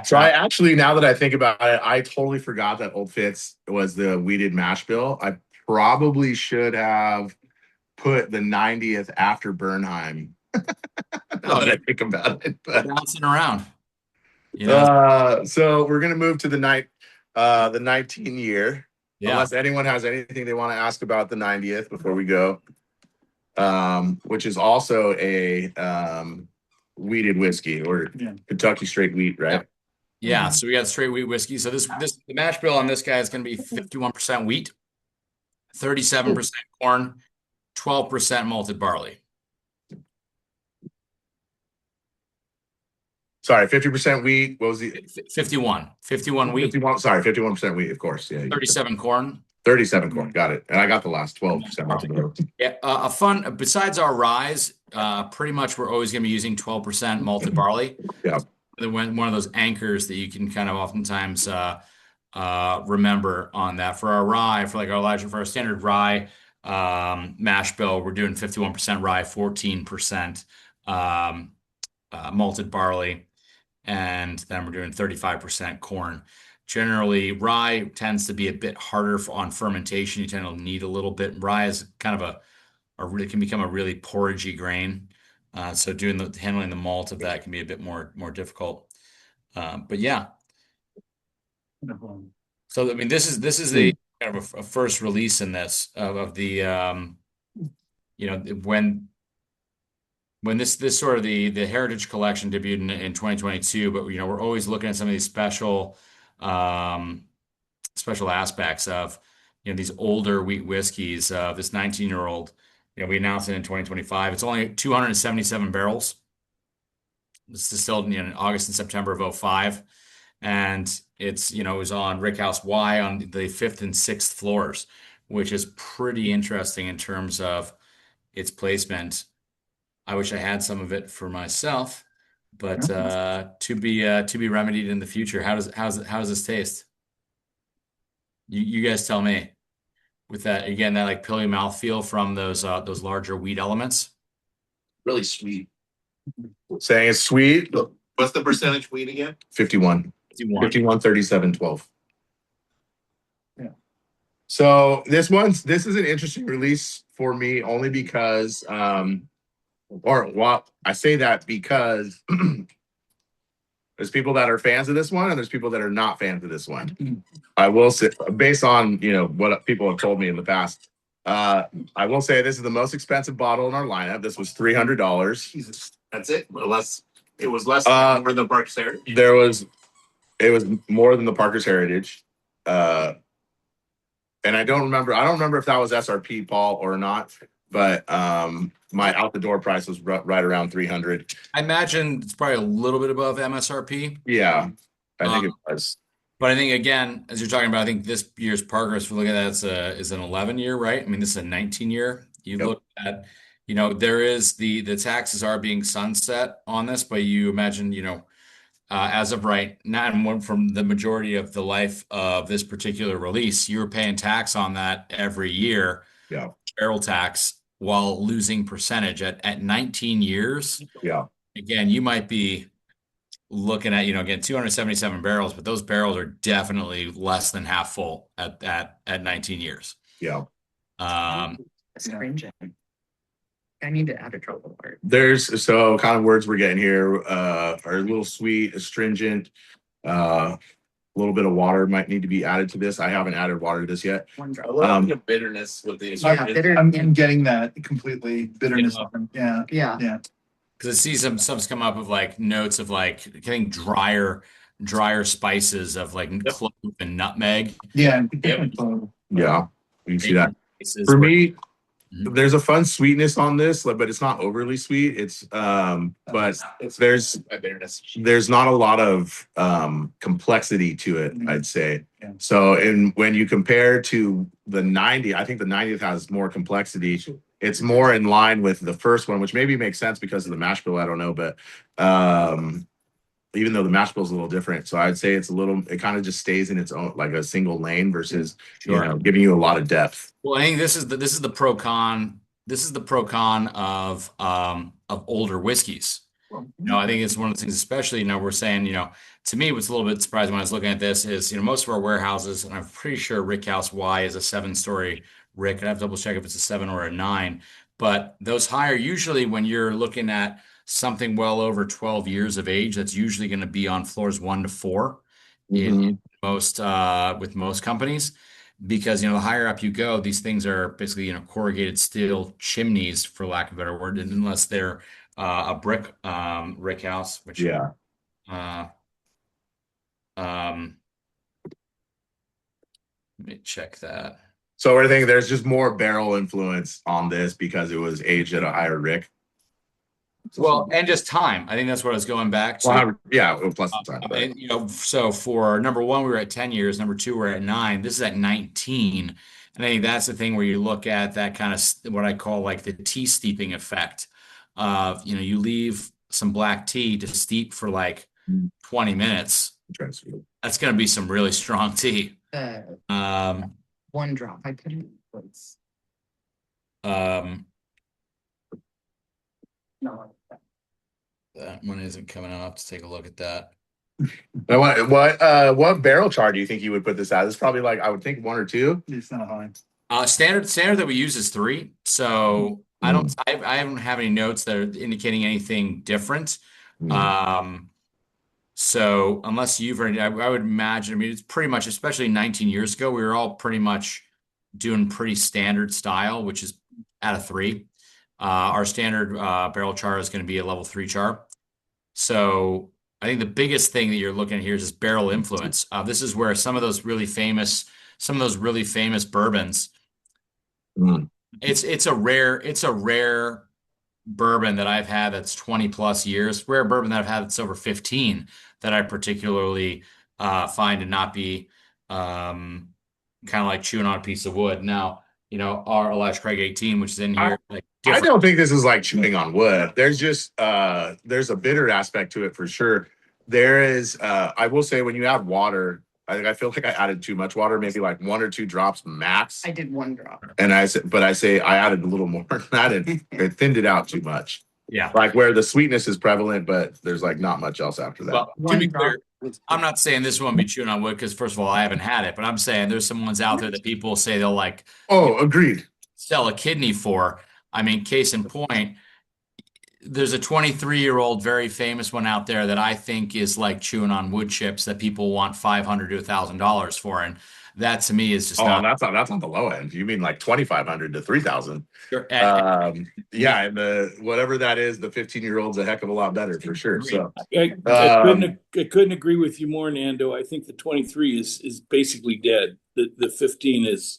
So I actually, now that I think about it, I totally forgot that Old Fitz was the weeded mash bill. I probably should have put the 90th after Bernheim. Now that I think about it, but bouncing around. So we're gonna move to the 19 year. Yeah. Unless anyone has anything they want to ask about the 90th before we go, which is also a wheated whiskey or Kentucky straight wheat, right? Yeah. So we got straight wheat whiskey. So the mash bill on this guy is going to be 51% wheat, 37% corn, 12% malted barley. Sorry, 50% wheat. What was the 51 wheat? 51. Sorry, 51% wheat, of course. Yeah. 37 corn. 37 corn. Got it. And I got the last 12% malted barley. Yeah. Besides our rise, pretty much we're always going to be using 12% malted barley. Yeah. One of those anchors that you can kind of oftentimes remember on that. For our rye, for our standard rye mash bill, we're doing 51% rye, 14% malted barley, and then we're doing 35% corn. Generally, rye tends to be a bit harder on fermentation. You tend to need a little bit. Rye is kind of can become a really porridgey grain. So handling the malt of that can be a bit more difficult. But yeah. So I mean, this is the kind of a first release in this of the when this sort of the Heritage Collection debuted in 2022, but we're always looking at some of these special aspects of these older wheat whiskeys. This 19-year-old, we announced it in 2025. It's only 277 barrels. It's distilled in August and September of 2005, and it was on Rickhouse Y on the 5th and 6th floors, which is pretty interesting in terms of its placement. I wish I had some of it for myself, but to be remedied in the future. How does this taste? You guys tell me. With that again, that like pilly mouthfeel from those larger wheat elements. Really sweet. Saying it's sweet. What's the percentage wheat again? 51. 51, 37, 12. Yeah. So this is an interesting release for me only because I say that because there's people that are fans of this one and there's people that are not fans of this one. I will say, based on what people have told me in the past, I will say this is the most expensive bottle in our lineup. This was $300. Jesus, that's it. It was less than the Parker's Heritage. It was more than the Parker's Heritage. and I don't remember if that was SRP, Paul, or not, but my out the door price was right around 300. I imagine it's probably a little bit above MSRP. Yeah, I think it was. But I think again, as you're talking about, I think this year's progress, if we look at that, is an 11 year, right? I mean, this is a 19 year. You Yep. look at, there is the taxes are being sunset on this, but you imagine, as of right now, and from the majority of the life of this particular release, you're paying tax on that every year, Yeah. barrel tax, while losing percentage at 19 years. Yeah. Again, you might be looking at, again, 277 barrels, but those barrels are definitely less than half full at 19 years. Yeah. It's cringing. I need to add a trouble word. There's so kind of words we're getting here are a little sweet, astringent. A little bit of water might need to be added to this. I haven't added water to this yet. One A drop. little bit of bitterness with the. Yeah, bitter. I'm getting that completely bitterness. Yeah. Yeah. Because I see some come up of like notes of like getting drier spices of like clove and nutmeg. Yeah. Yeah, you can see that. Spices For where- me, Mhm. there's a fun sweetness on this, but it's not overly sweet. It's but there's bitterness. there's not a lot of complexity to it, I'd say. Yeah. So when you compare to the 90, I think the 90th has more complexity. It's more in line with the first one, which maybe makes sense because of the mash bill. I don't know, but even though the mash bill is a little different, so I'd say it kind of just stays in its own, like a single lane versus giving you a lot of depth. Well, I think this is the pro con. This is the pro con of older whiskeys. I think it's one of the things, especially, we're saying, to me, what's a little bit surprising when I was looking at this is, most of our warehouses, and I'm pretty sure Rick House Y is a 7-story Rick. I'd have to double check if it's a 7 or a 9, but those higher, usually when you're looking at something well over 12 years of age, that's usually going to be on floors 1 to 4 in most, with most companies. Because, the higher up you go, these things are basically, corrugated steel chimneys, for lack of a better word, unless they're a brick rick house, which let me check that. So I think there's just more barrel influence on this because it was aged at a higher rick. Well, and just time. I think that's what I was going back to. Well, plus the time. And, so for number 1, we were at 10 years. Number 2, we're at 9. This is at 19. And I think that's the thing where you look at that kind of what I call like the tea steeping effect of, you leave some black tea to steep for like 20 minutes. That's going to be some really strong tea. One drop. I couldn't. No. That one isn't coming up. To take a look at that. What barrel char do you think you would put this at? It's probably like, I would think 1 or 2. It's not high. Standard that we use is 3. So I don't have any notes that are indicating anything different. So unless you've already, I would imagine, it's pretty much, especially 19 years ago, we were all pretty much doing pretty standard style, which is at a 3. Our standard barrel char is going to be a level 3 char. So I think the biggest thing that you're looking at here is just barrel influence. This is where some of those really famous bourbons. It's a rare bourbon that I've had that's 20 plus years. Rare bourbon that I've had that's over 15 that I particularly find to not be kind of like chewing on a piece of wood. Now, our Elijah Craig 18, which is in here. I don't think this is like chewing on wood. There's just there's a bitter aspect to it for sure. There is I will say when you add water, I feel like I added too much water, maybe like 1 or 2 drops max. I did 1 drop. And I added a little more than that, and it thinned it out too much. Yeah. Like where the sweetness is prevalent, but there's like not much else after that. Well, to be clear, I'm not saying this won't be chewing on wood because, first of all, I haven't had it, but I'm saying there's some ones out there that people say they'll like. Oh, agreed. Sell a kidney for. I mean, case in point, there's a 23-year-old very famous one out there that I think is like chewing on wood chips that people want $500 to $1,000 for, and that to me is just not. That's on the low end. You mean like 2,500 to 3,000? Sure. Yeah, and the whatever that is, the 15-year-old's a heck of a lot better for sure. So I couldn't agree with you more, Nando. I think the 23 is basically dead. The 15 is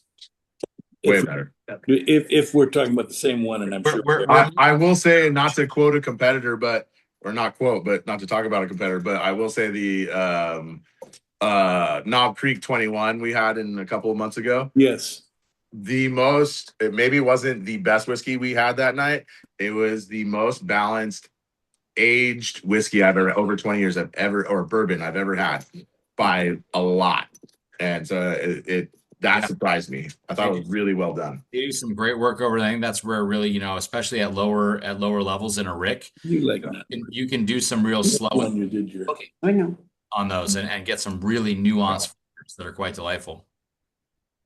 Way better. If we're talking about the same one, and I'm sure. I will say, not to quote a competitor, but not to talk about a competitor, but I will say the Knob Creek 21 we had in a couple of months ago. Yes. It maybe wasn't the best whiskey we had that night. It was the most balanced aged whiskey over 20 years or bourbon I've ever had by a lot. And so that surprised me. I thought it was really well done. They do some great work over there. I think that's where really, especially at lower levels in a rick, you can do some real slow when you did your I know. on those and get some really nuanced flavors that are quite delightful.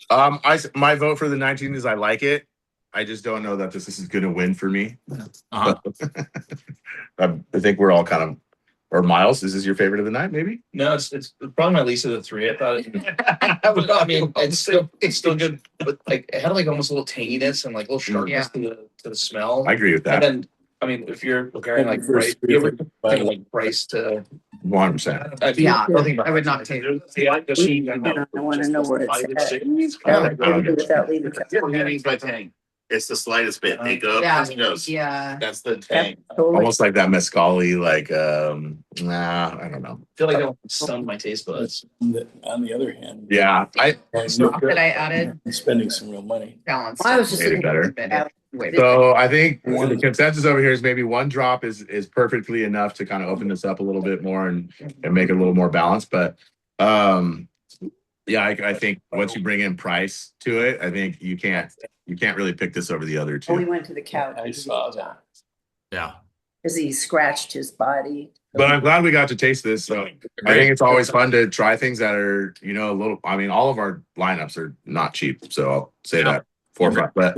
My vote for the 19 is I like it. I just don't know that this is going to win for me. Uh-huh. I think we're all kind of. Or Miles, is this your favorite of the night? Maybe. No, it's probably my least of the three. I thought. I mean, it's still good, but like it had like almost a little tanginess and like a little sharpness to the smell. I agree with that. And then, I mean, if you're comparing like price, you ever compare like price to 100%. Yeah, I would not take it. I want to know where it's at. Without leaving. It's the slightest bit. It goes. Yeah. It goes. Yeah. That's the tang. Almost like that mezcal-y, like I don't know. I feel like that stunned my taste buds. On the other hand, Yeah, That I added spending some real money. balance. I was just made it better. Way So I think the consensus over here is maybe one drop is perfectly enough to kind of open this up a little bit more and make it a little more balanced. But yeah, I think once you bring in price to it, I think you can't really pick this over the other two. Oh, he went to the couch. I saw that. Yeah. Because he scratched his body. But I'm glad we got to taste this. So I think it's always fun to try things that are, a little. I mean, all of our lineups are not cheap, so I'll say that forefront. But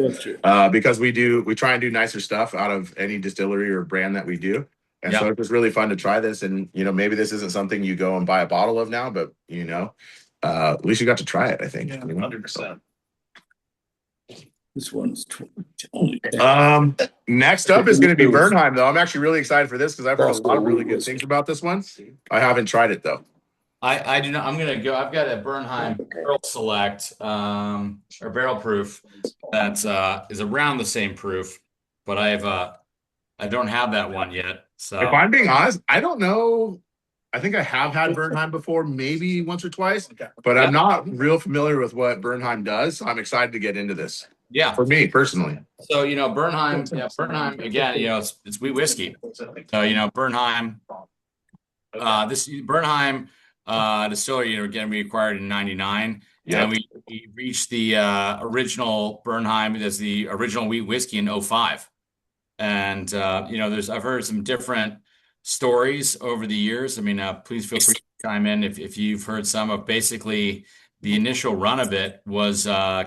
because we try and do nicer stuff out of any distillery or brand that we do, and so it was really fun to try this. And maybe this isn't something you go and buy a bottle of now, but at least you got to try it. I think 100%. This one's only. Next up is going to be Bernheim, though. I'm actually really excited for this because I've heard a lot of really good things about this one. I haven't tried it though. I do not. I'm gonna go. I've got a Bernheim Barrel Select or Barrel Proof that is around the same proof, but I don't have that one yet. So if I'm being honest, I don't know. I think I have had Bernheim before, maybe once or twice, but I'm not real familiar with what Bernheim does. So I'm excited to get into this. Yeah, for me personally. So Bernheim again. It's wheat whiskey. So Bernheim. This Bernheim distillery, again, we acquired in '99. Yeah, and we reached the original Bernheim as the original wheat whiskey in 2005. And I've heard some different stories over the years. I mean, please feel free to chime in if you've heard some of. Basically, the initial run of it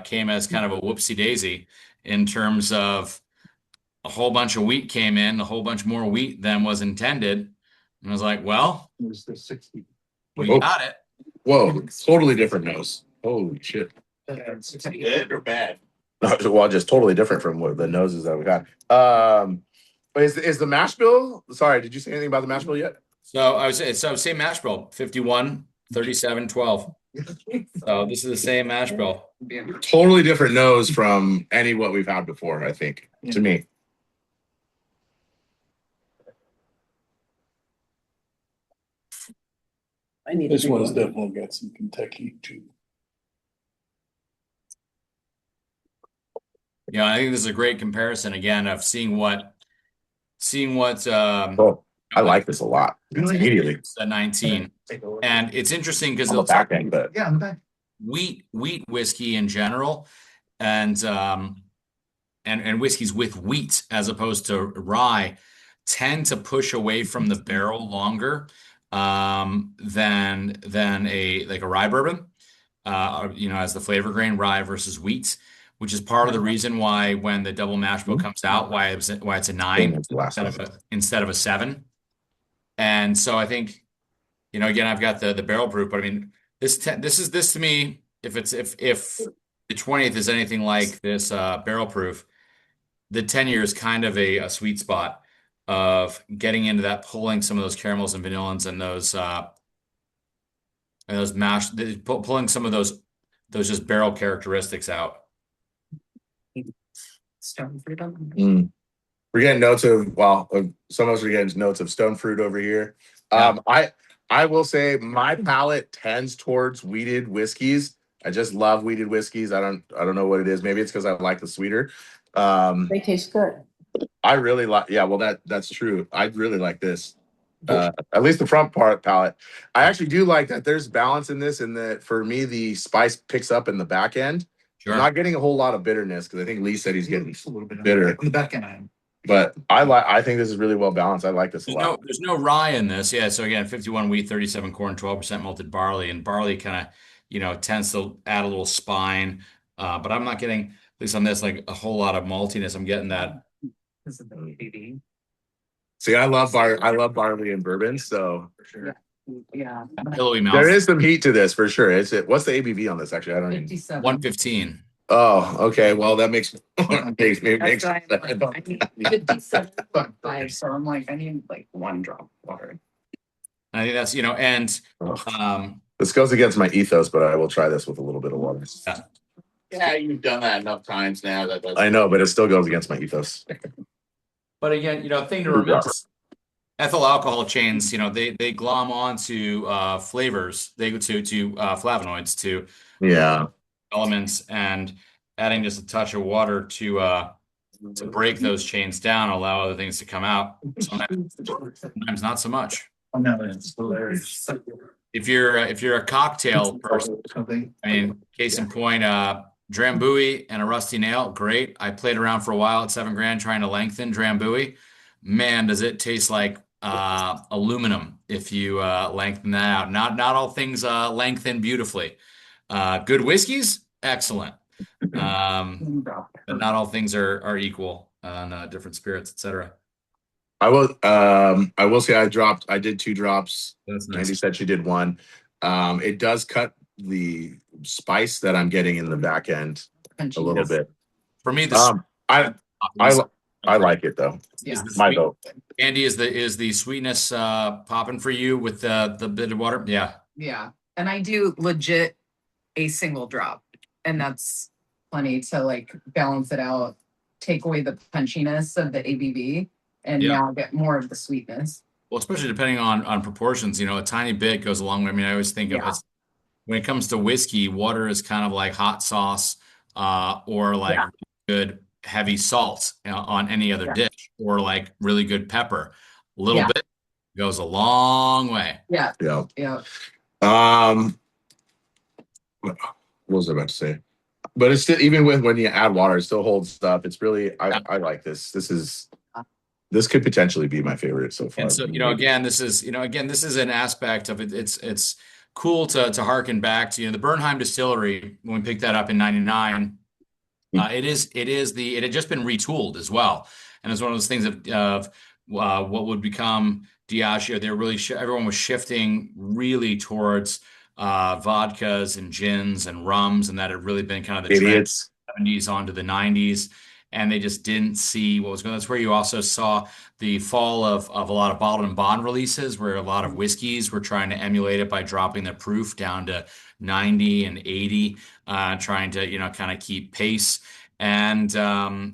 came as kind of a whoopsie daisy in terms of a whole bunch of wheat came in, a whole bunch more wheat than was intended. And I was like, well, we got it. Whoa, totally different nose. Holy shit. Good or bad? Well, just totally different from what the noses that we got. Is the mash bill? Sorry, did you say anything about the mash bill yet? So I would say same mash bill, 51, 37, 12. So this is the same mash bill. Totally different nose from what we've had before, I think, to me. This one's definitely got some Kentucky too. I think this is a great comparison again of seeing what I like this a lot. Immediately. At 19. And it's interesting because on the back end, but on the back. Wheat whiskey in general and whiskeys with wheat as opposed to rye tend to push away from the barrel longer than a rye bourbon, as the flavor grain, rye versus wheat, which is part of the reason why when the double mash bill comes out, why it's a 9 instead of a 7. And so I think, again, I've got the barrel proof, but I mean, this to me, if the 20th is anything like this barrel proof, the 10 year is kind of a sweet spot of getting into that, pulling some of those caramels and vanillins and those pulling some of those just barrel characteristics out. Stone fruit on them. We're getting notes of, some of us are getting notes of stone fruit over here. I will say my palate tends towards wheated whiskeys. I just love wheated whiskeys. I don't know what it is. Maybe it's because I like the sweeter. They taste good. I really like, that's true. I really like this. At least the front part palate. I actually do like that there's balance in this, and that for me, the spice picks up in the back end. Sure. I'm not getting a whole lot of bitterness because I think Lee said he's getting a little bit bitter. on the back end. But I think this is really well balanced. I like this a lot. There's no rye in this. Yeah. So again, 51 wheat, 37 corn, 12% malted barley, and barley kind of, tends to add a little spine. But I'm not getting, at least on this, like a whole lot of maltiness. I'm getting that. This is the ABV. See, I love barley and bourbon, so For sure. Yeah. Pillowy mouth. there is some heat to this for sure. What's the ABV on this? Actually, I don't even. 57. 115. Oh, okay. Well, that makes me That's makes why I'm sense. like, I need 57.5, so I'm like, I need like 1 drop of water. I think that's, and This goes against my ethos, but I will try this with a little bit of water. Yeah, you've done that enough times now. That's I know, but it still goes against my ethos. but again, thing to remember, ethyl alcohol chains, they glom onto flavors, they go to flavonoids, to Yeah. elements, and adding just a touch of water to break those chains down, allow other things to come out. Sometimes not so much. Oh, no, it's hilarious. If you're a cocktail person, Something. I mean, case in point, Drambuie and a rusty nail, great. I played around for a while at $7,000 trying to lengthen Drambuie. Man, does it taste like aluminum if you lengthen that out. Not all things lengthen beautifully. Good whiskeys, excellent. But not all things are equal on different spirits, etc. I will say I did 2 drops. That's nice. Andy said she did 1. It does cut the spice that I'm getting in the back end a little bit. For me, I like it though. Yeah. My vote. Andy, is the sweetness popping for you with the bit of water? Yeah. Yeah. And I do legit a single drop, and that's plenty to like balance it out, take away the punchiness of the ABV, and now get more of the sweetness. Well, especially depending on proportions, a tiny bit goes a long way. I mean, I always think of it when it comes to whiskey, water is kind of like hot sauce, or like good heavy salt on any other dish, or like really good pepper. A little bit goes a long way. Yeah. Yeah. What was I about to say? But it's still, even when you add water, it still holds up. It's really, I like this. This could potentially be my favorite so far. And so, again, this is an aspect of it. It's cool to harken back to, the Bernheim distillery when we picked that up in '99. It had just been retooled as well, and it's one of those things of what would become Diageo. They're really everyone was shifting really towards vodkas and gins and rums, and that had really been kind of the Idiots. trend 70s onto the 90s, and they just didn't see what was going on. That's where you also saw the fall of a lot of bottled and bond releases, where a lot of whiskeys were trying to emulate it by dropping their proof down to 90 and 80, trying to kind of keep pace. And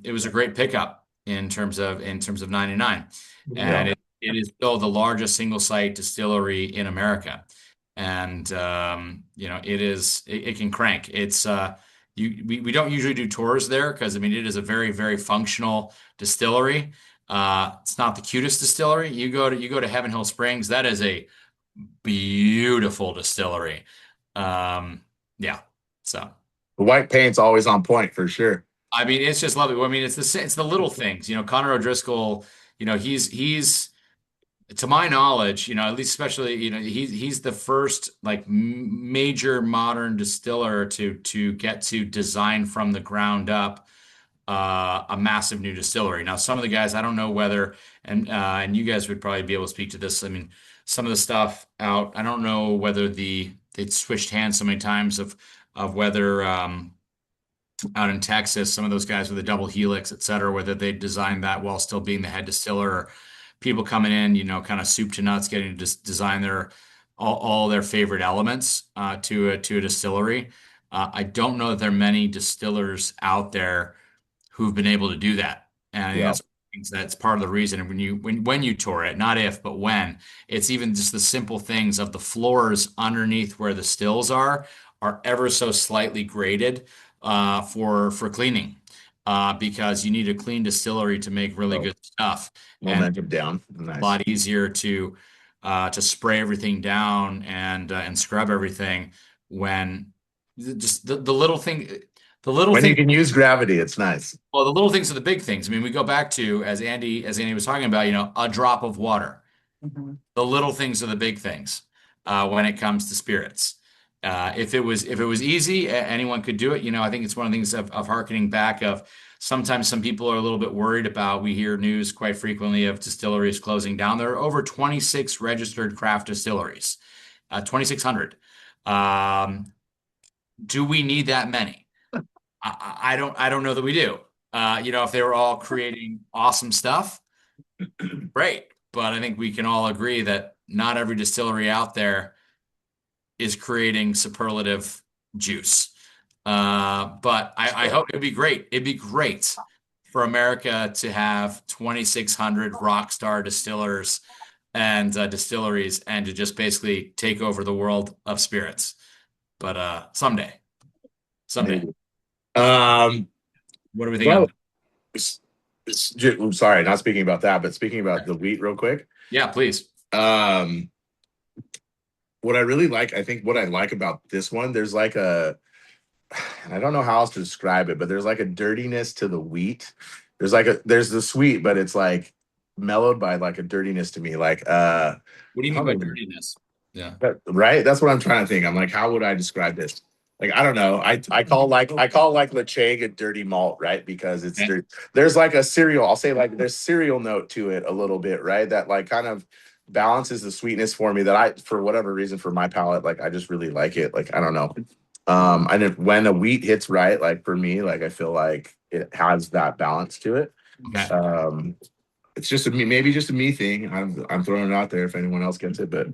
it was a great pickup in terms of 99, and it is still the largest single site distillery in America. And it can crank. It's we don't usually do tours there because it is a very, very functional distillery. It's not the cutest distillery. You go to Heaven Hill Springs, that is a beautiful distillery. So the white paint's always on point for sure. It's just lovely. It's the little things. Conor O'Driscoll, he's to my knowledge, at least especially, he's the first like major modern distiller to get to design from the ground up a massive new distillery. Now, some of the guys, I don't know whether, and you guys would probably be able to speak to this. Some of the stuff out, I don't know whether they'd switched hands so many times of whether out in Texas, some of those guys with the double helix, et cetera, whether they designed that while still being the head distiller, or people coming in, kind of soup to nuts, getting to just design all their favorite elements to a distillery. I don't know that there are many distillers out there who've been able to do that. And I think that's part of the reason. And when you tour it, not if, but when, it's even just the simple things of the floors underneath where the stills are ever so slightly graded for cleaning. Because you need a clean distillery to make really good stuff. Momentum down. Nice. A lot easier to spray everything down and scrub everything when just the little thing. When you can use gravity, it's nice. Well, the little things are the big things. I mean, we go back to, as Andy was talking about, a drop of water. Mm-hmm. The little things are the big things when it comes to spirits. If it was easy, anyone could do it. I think it's one of the things of harkening back of sometimes some people are a little bit worried about, we hear news quite frequently of distilleries closing down. There are over 26 registered craft distilleries, 2,600. Do we need that many? I don't know that we do. If they were all creating awesome stuff, great. But I think we can all agree that not every distillery out there is creating superlative juice. But I hope it'd be great. It'd be great for America to have 2,600 rock star distillers and distilleries and to just basically take over the world of spirits. But someday. Maybe. What do we think? I'm sorry, not speaking about that, but speaking about the wheat real quick. Yeah, please. What I really like, I think what I like about this one, there's like I don't know how else to describe it, but there's like a dirtiness to the wheat. There's the sweet, but it's like mellowed by like a dirtiness to me. Like, what do you mean by dirtiness? Yeah. Right. That's what I'm trying to think. I'm like, how would I describe this? Like, I don't know. I call Lacheg a dirty malt, right? Because it's there's like a cereal. I'll say like there's cereal note to it a little bit, right? That like kind of balances the sweetness for me that for whatever reason, for my palate, like I just really like it. Like, I don't know. And when the wheat hits right, like for me, like I feel like it has that balance to it. Okay. It's just maybe just a me thing. I'm throwing it out there if anyone else gets it, but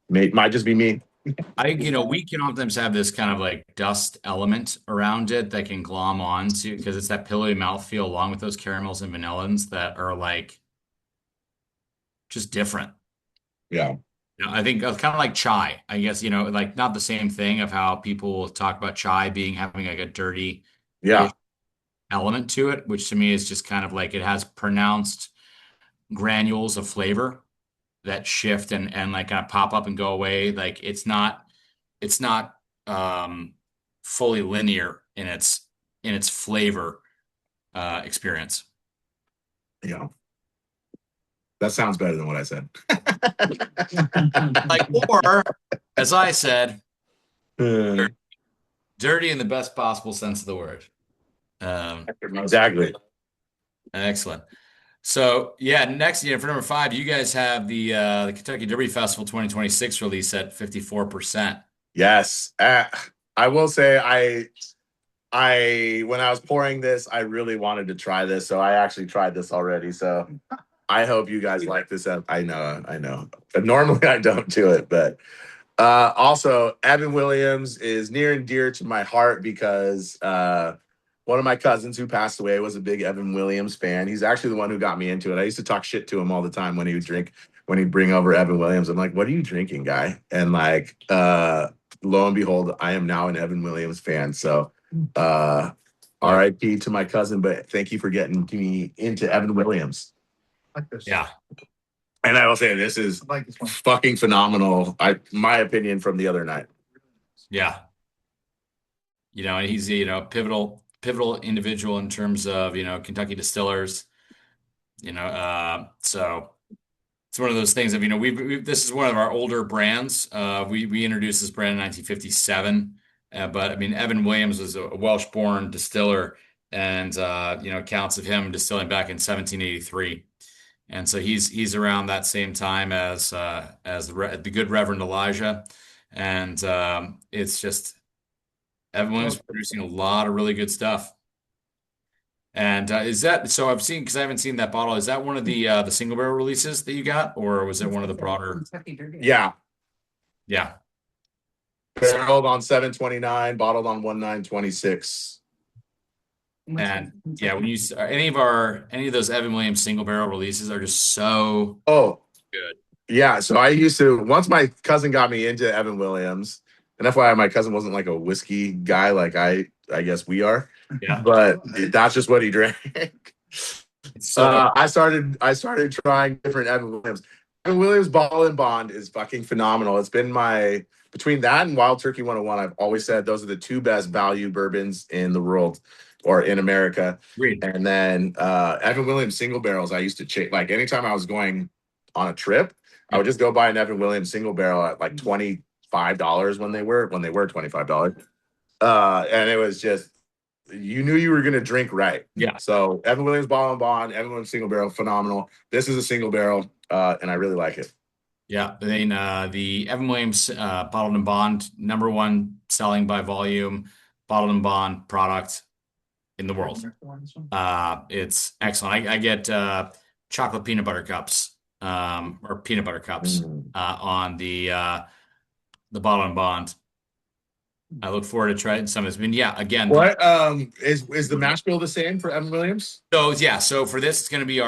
might just be me. I think, wheat can oftentimes have this kind of like dust element around it that can glom onto, because it's that pillowy mouthfeel along with those caramels and vanillins that are like just different. Yeah. I think it's kind of like chai, I guess, like not the same thing of how people will talk about chai having like a dirty element to it, which to me is just kind of like it has pronounced granules of flavor that shift and like kind of pop up and go away. Like it's not fully linear in its flavor experience. Yeah. That sounds better than what I said. Or as I said, dirty in the best possible sense of the word. Exactly. Excellent. So next, for number 5, you guys have the Kentucky Derby Festival 2026 release at 54%. Yes. I will say when I was pouring this, I really wanted to try this. So I actually tried this already. So I hope you guys like this. I know. But normally I don't do it. But also, Evan Williams is near and dear to my heart because one of my cousins who passed away was a big Evan Williams fan. He's actually the one who got me into it. I used to talk shit to him all the time when he'd bring over Evan Williams. I'm like, what are you drinking, guy? And like, lo and behold, I am now an Evan Williams fan. So RIP to my cousin, but thank you for getting me into Evan Williams. Like this. Yeah. And I will say this is fucking phenomenal. My opinion from the other night. Yeah. And he's pivotal individual in terms of Kentucky distillers. So it's one of those things of this is one of our older brands. We introduced this brand in 1957, but I mean Evan Williams was a Welsh-born distiller, and accounts of him distilling back in 1783. And so he's around that same time as the good Reverend Elijah, and it's just Evan Williams producing a lot of really good stuff. And is that so? I've seen, because I haven't seen that bottle. Is that one of the single barrel releases that you got, or was it one of the broader? Yeah. Yeah. Barreled on 7/29, bottled on 1/9/26. And yeah, when you any of those Evan Williams single barrel releases are just so good. Yeah, so I used to once my cousin got me into Evan Williams, and FYI, my cousin wasn't like a whiskey guy like I guess we are. Yeah. But that's just what he drank. So I started trying different Evan Williams. Evan Williams Bottle and Bond is fucking phenomenal. It's been between that and Wild Turkey 101, I've always said those are the two best value bourbons in the world or in America. Agreed. And then Evan Williams single barrels, I used to chase like anytime I was going on a trip, I would just go buy an Evan Williams single barrel at like $25 when they were $25. And it was just you knew you were gonna drink right. Yeah. So Evan Williams Bottle and Bond, Evan Williams single barrel, phenomenal. This is a single barrel, and I really like it. yeah, then the Evan Williams bottled and bond #1 selling by volume bottled and bond product in the world. It's excellent. I get chocolate peanut butter cups or peanut butter cups on the bottled and bond. I look forward to trying some of this. I mean, yeah, again. What is the mash bill the same for Evan Williams? So for this, it's going to be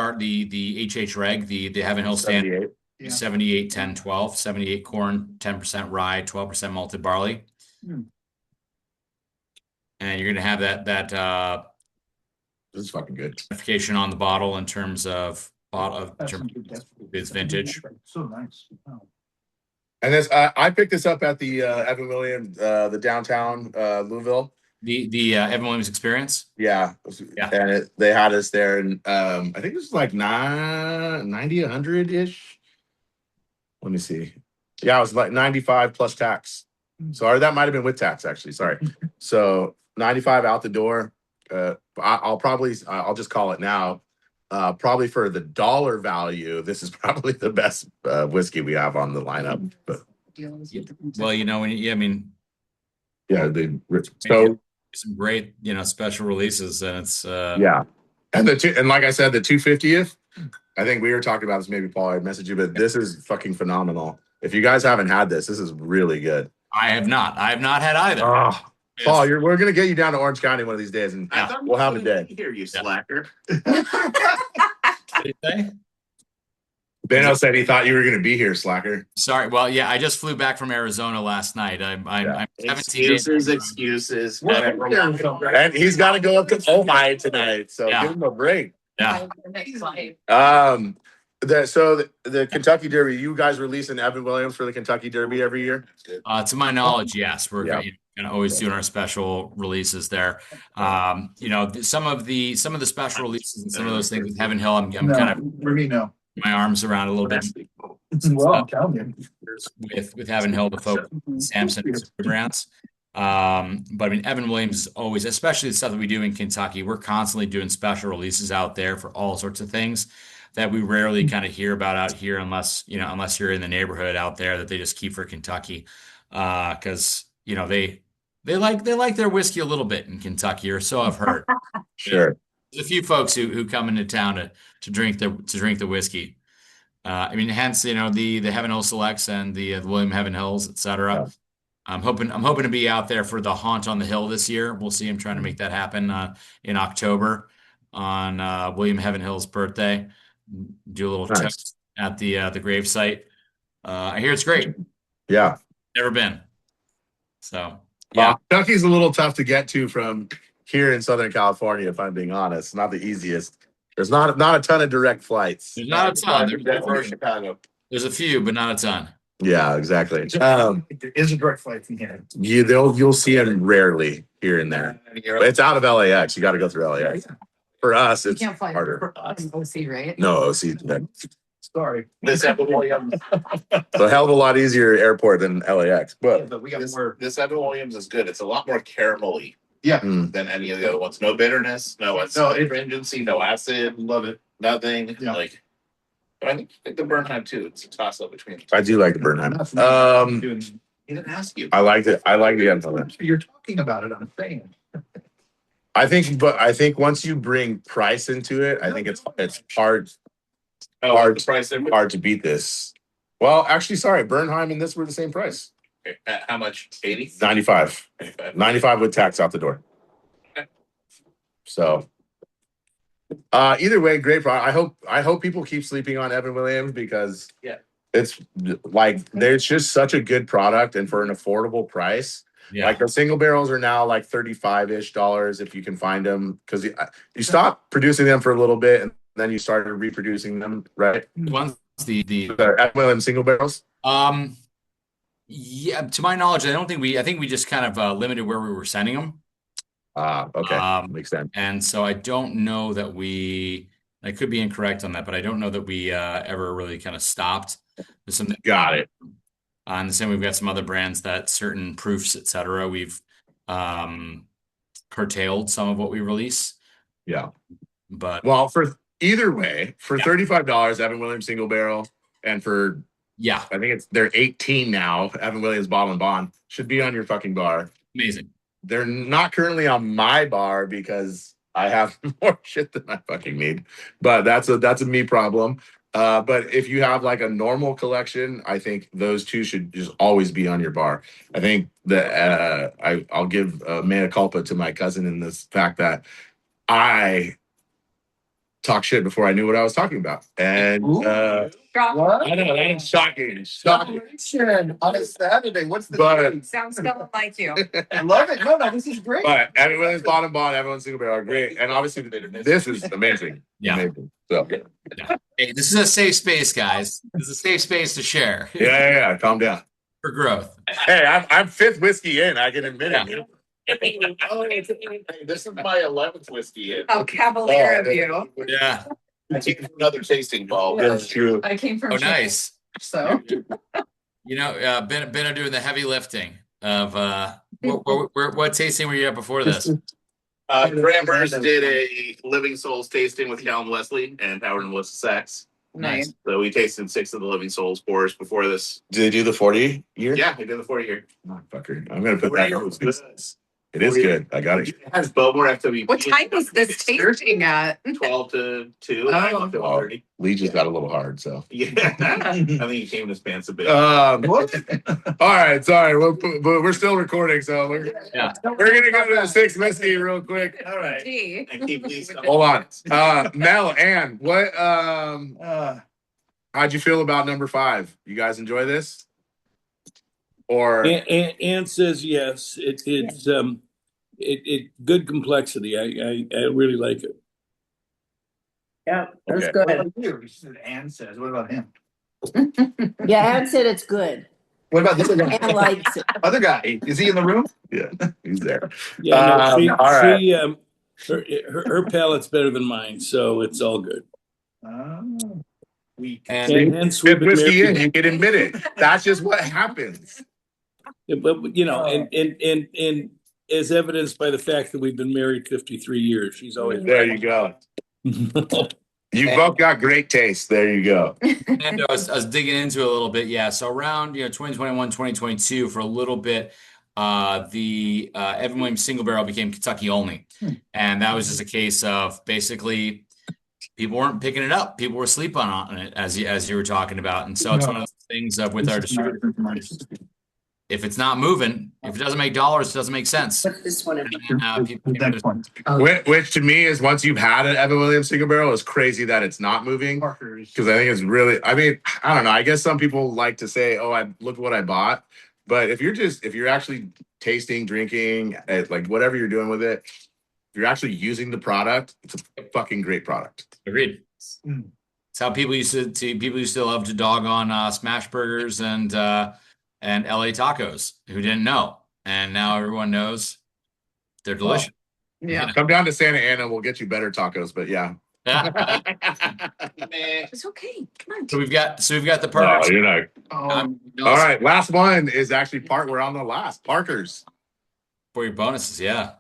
the HH Reg, the Heaven Hill Stand 78, 10, 12, 78 corn, 10% rye, 12% malted barley. And you're going to have that This is fucking good. certification on the bottle in terms of its vintage. So nice. Wow. And this I picked this up at the Evan Williams, the downtown Louisville. The Evan Williams Experience. Yeah. Yeah. And they had us there, and I think it was like 90, 100-ish. Let me see. Yeah, it was like 95 plus tax. Sorry, that might have been with tax, actually. Sorry. So 95 out the door. I'll just call it now. Probably for the dollar value, this is probably the best whiskey we have on the lineup. But Well, so some great, special releases, and it's yeah. And like I said, the 250th, I think we were talking about this, maybe Paul, I messaged you, but this is fucking phenomenal. If you guys haven't had this is really good. I have not had either. Oh, Paul, we're gonna get you down to Orange County one of these days, and we'll have a day. Here, you slacker. What did you say? Benno said he thought you were gonna be here, slacker. Sorry. Well, yeah, I just flew back from Arizona last night. I'm 17 days. Excuses. And he's got to go up to Ojai tonight, so give him a break. Yeah. The Kentucky Derby, you guys release an Evan Williams for the Kentucky Derby every year? To my knowledge, yes. We're kind of always doing our special releases there. Some of the special releases and some of those things with Heaven Hill, I'm kind of my arms around a little bit. Well, I'm telling you. With Heaven Hill, the folk Samson brands. But I mean, Evan Williams is always, especially the stuff that we do in Kentucky, we're constantly doing special releases out there for all sorts of things that we rarely kind of hear about out here unless you're in the neighborhood out there that they just keep for Kentucky. Cause they like their whiskey a little bit in Kentucky, or so I've heard. Sure. There's a few folks who come into town to drink the whiskey. Hence, the Heaven Hill Selects and the William Heaven Hills, etc. Yeah. I'm hoping to be out there for the Haunt on the Hill this year. We'll see. I'm trying to make that happen in October on William Heaven Hill's birthday. Do a little test at the gravesite. I hear it's great. Yeah, never been. So yeah, Kentucky's a little tough to get to from here in Southern California. If I'm being honest, not the easiest. There's not a ton of direct flights. There's not a ton. There's Chicago. There's a few, but not a ton. Yeah, exactly. There is a direct flight from here. You'll see them rarely here and there. It's out of LAX. You got to go through LAX. For us, it's harder. OC, right? No, OC. Sorry. This Evan Williams. It's a hell of a lot easier airport than LAX. But we got this Evan Williams is good. It's a lot more caramelly. Yeah. Than any of the other ones. No bitterness, no astringency, no acid. Love it. Nothing. Yeah. But I think the Bernheim too. It's a toss up between. I do like the Bernheim. He didn't ask you. I liked it. I like the Bernheim. You're talking about it. I'm saying. I think once you bring price into it, I think it's hard. Hard to beat this. Well, actually, sorry, Bernheim and this were the same price. Okay. How much? 80? 95. 95 with tax out the door. Okay. So either way, great product. I hope people keep sleeping on Evan Williams because it's like there's just such a good product and for an affordable price. Like the single barrels are now like $35-ish if you can find them because you stopped producing them for a little bit and then you started reproducing them, right? Once the Evan Williams single barrels. Yeah, to my knowledge, I think we just kind of limited where we were sending them. Okay. Makes sense. And so I don't know that I could be incorrect on that, but I don't know that we ever really kind of stopped. Got it. And the same, we've got some other brands that certain proofs, etc. We've curtailed some of what we release. Yeah. But well, for either way, for $35, Evan Williams single barrel, and for I think they're 18 now. Evan Williams bottle and bond should be on your fucking bar. Amazing. They're not currently on my bar because I have more shit than I fucking need. But that's a me problem. But if you have like a normal collection, I think those two should just always be on your bar. I think that I'll give mea culpa to my cousin in this fact that I talk shit before I knew what I was talking about. And what? I know that's shocking. On a Saturday. What's the but, Sounds nothing like you. I love it. No, this is great. But everyone's bottom bond, everyone's single barrel are great. And obviously this is amazing. Yeah. Amazing. So Hey, this is a safe space, guys. This is a safe space to share. Yeah. Calm down. For growth. Hey, I'm fifth whiskey in. I can admit it. This is my 11th whiskey in. How cavalier of you. Yeah. I take another tasting ball. That's true. I came from nice. So Ben are doing the heavy lifting of what tasting were you at before this? Grammars did a Living Souls tasting with Callum Leslie and Howard and Melissa Sachs. Nice. So we tasted 6 of the Living Souls pours before this. Did they do the 40 year? Yeah, they did the 40 year. Motherfucker. I'm gonna put that on. Good. It is good. I got it. It has Bowmore FWP. What time was this tasting at? 12 to 2. Oh. 30. Lee just got a little hard, so. Yeah. I think he came in his pants a bit. All right, sorry. We're still recording, so we're gonna go to the 6th whiskey real quick. All right. Gee. And keep these Hold on. Mel, Ann, what how'd you feel about number 5? You guys enjoy this? Or Ann says yes. It's good complexity. I really like it. Yeah, that's Okay. What good. about you? You said Ann says. What about him? Yeah, Ann said it's good. What about this other Ann likes it. other guy? Is he in the room? yeah, he's there. Yeah, no, all right. her palate's better than mine, so it's all good. Weak. And Hence we've Fifth been whiskey married- in, you can admit it. That's just what happens. But and as evidenced by the fact that we've been married 53 years, she's always There you go. You both got great taste. There you go. And I was digging into it a little bit. Yeah. So around 2021, 2022, for a little bit, the Evan Williams single barrel became Kentucky only. And that was just a case of basically people weren't picking it up. People were sleeping on it, as you were talking about. And so it's one of those things with our distributor. If it's not moving, if it doesn't make dollars, it doesn't make sense. Put this one in. Which to me is once you've had an Evan Williams single barrel, it's crazy that it's not moving. Because I think it's really, I mean, I don't know. I guess some people like to say, oh, look what I bought. But if you're actually tasting, drinking, like whatever you're doing with it, if you're actually using the product, it's a fucking great product. Agreed. It's how people used to love to dog on smash burgers and LA tacos who didn't know. And now everyone knows they're delicious. Yeah. Come down to Santa Ana, we'll get you better tacos, but yeah. It's okay. Come on. So we've got the No, Parkers. you're not. Oh, All right, last one is actually we're on the last Parkers. For your bonuses, yeah.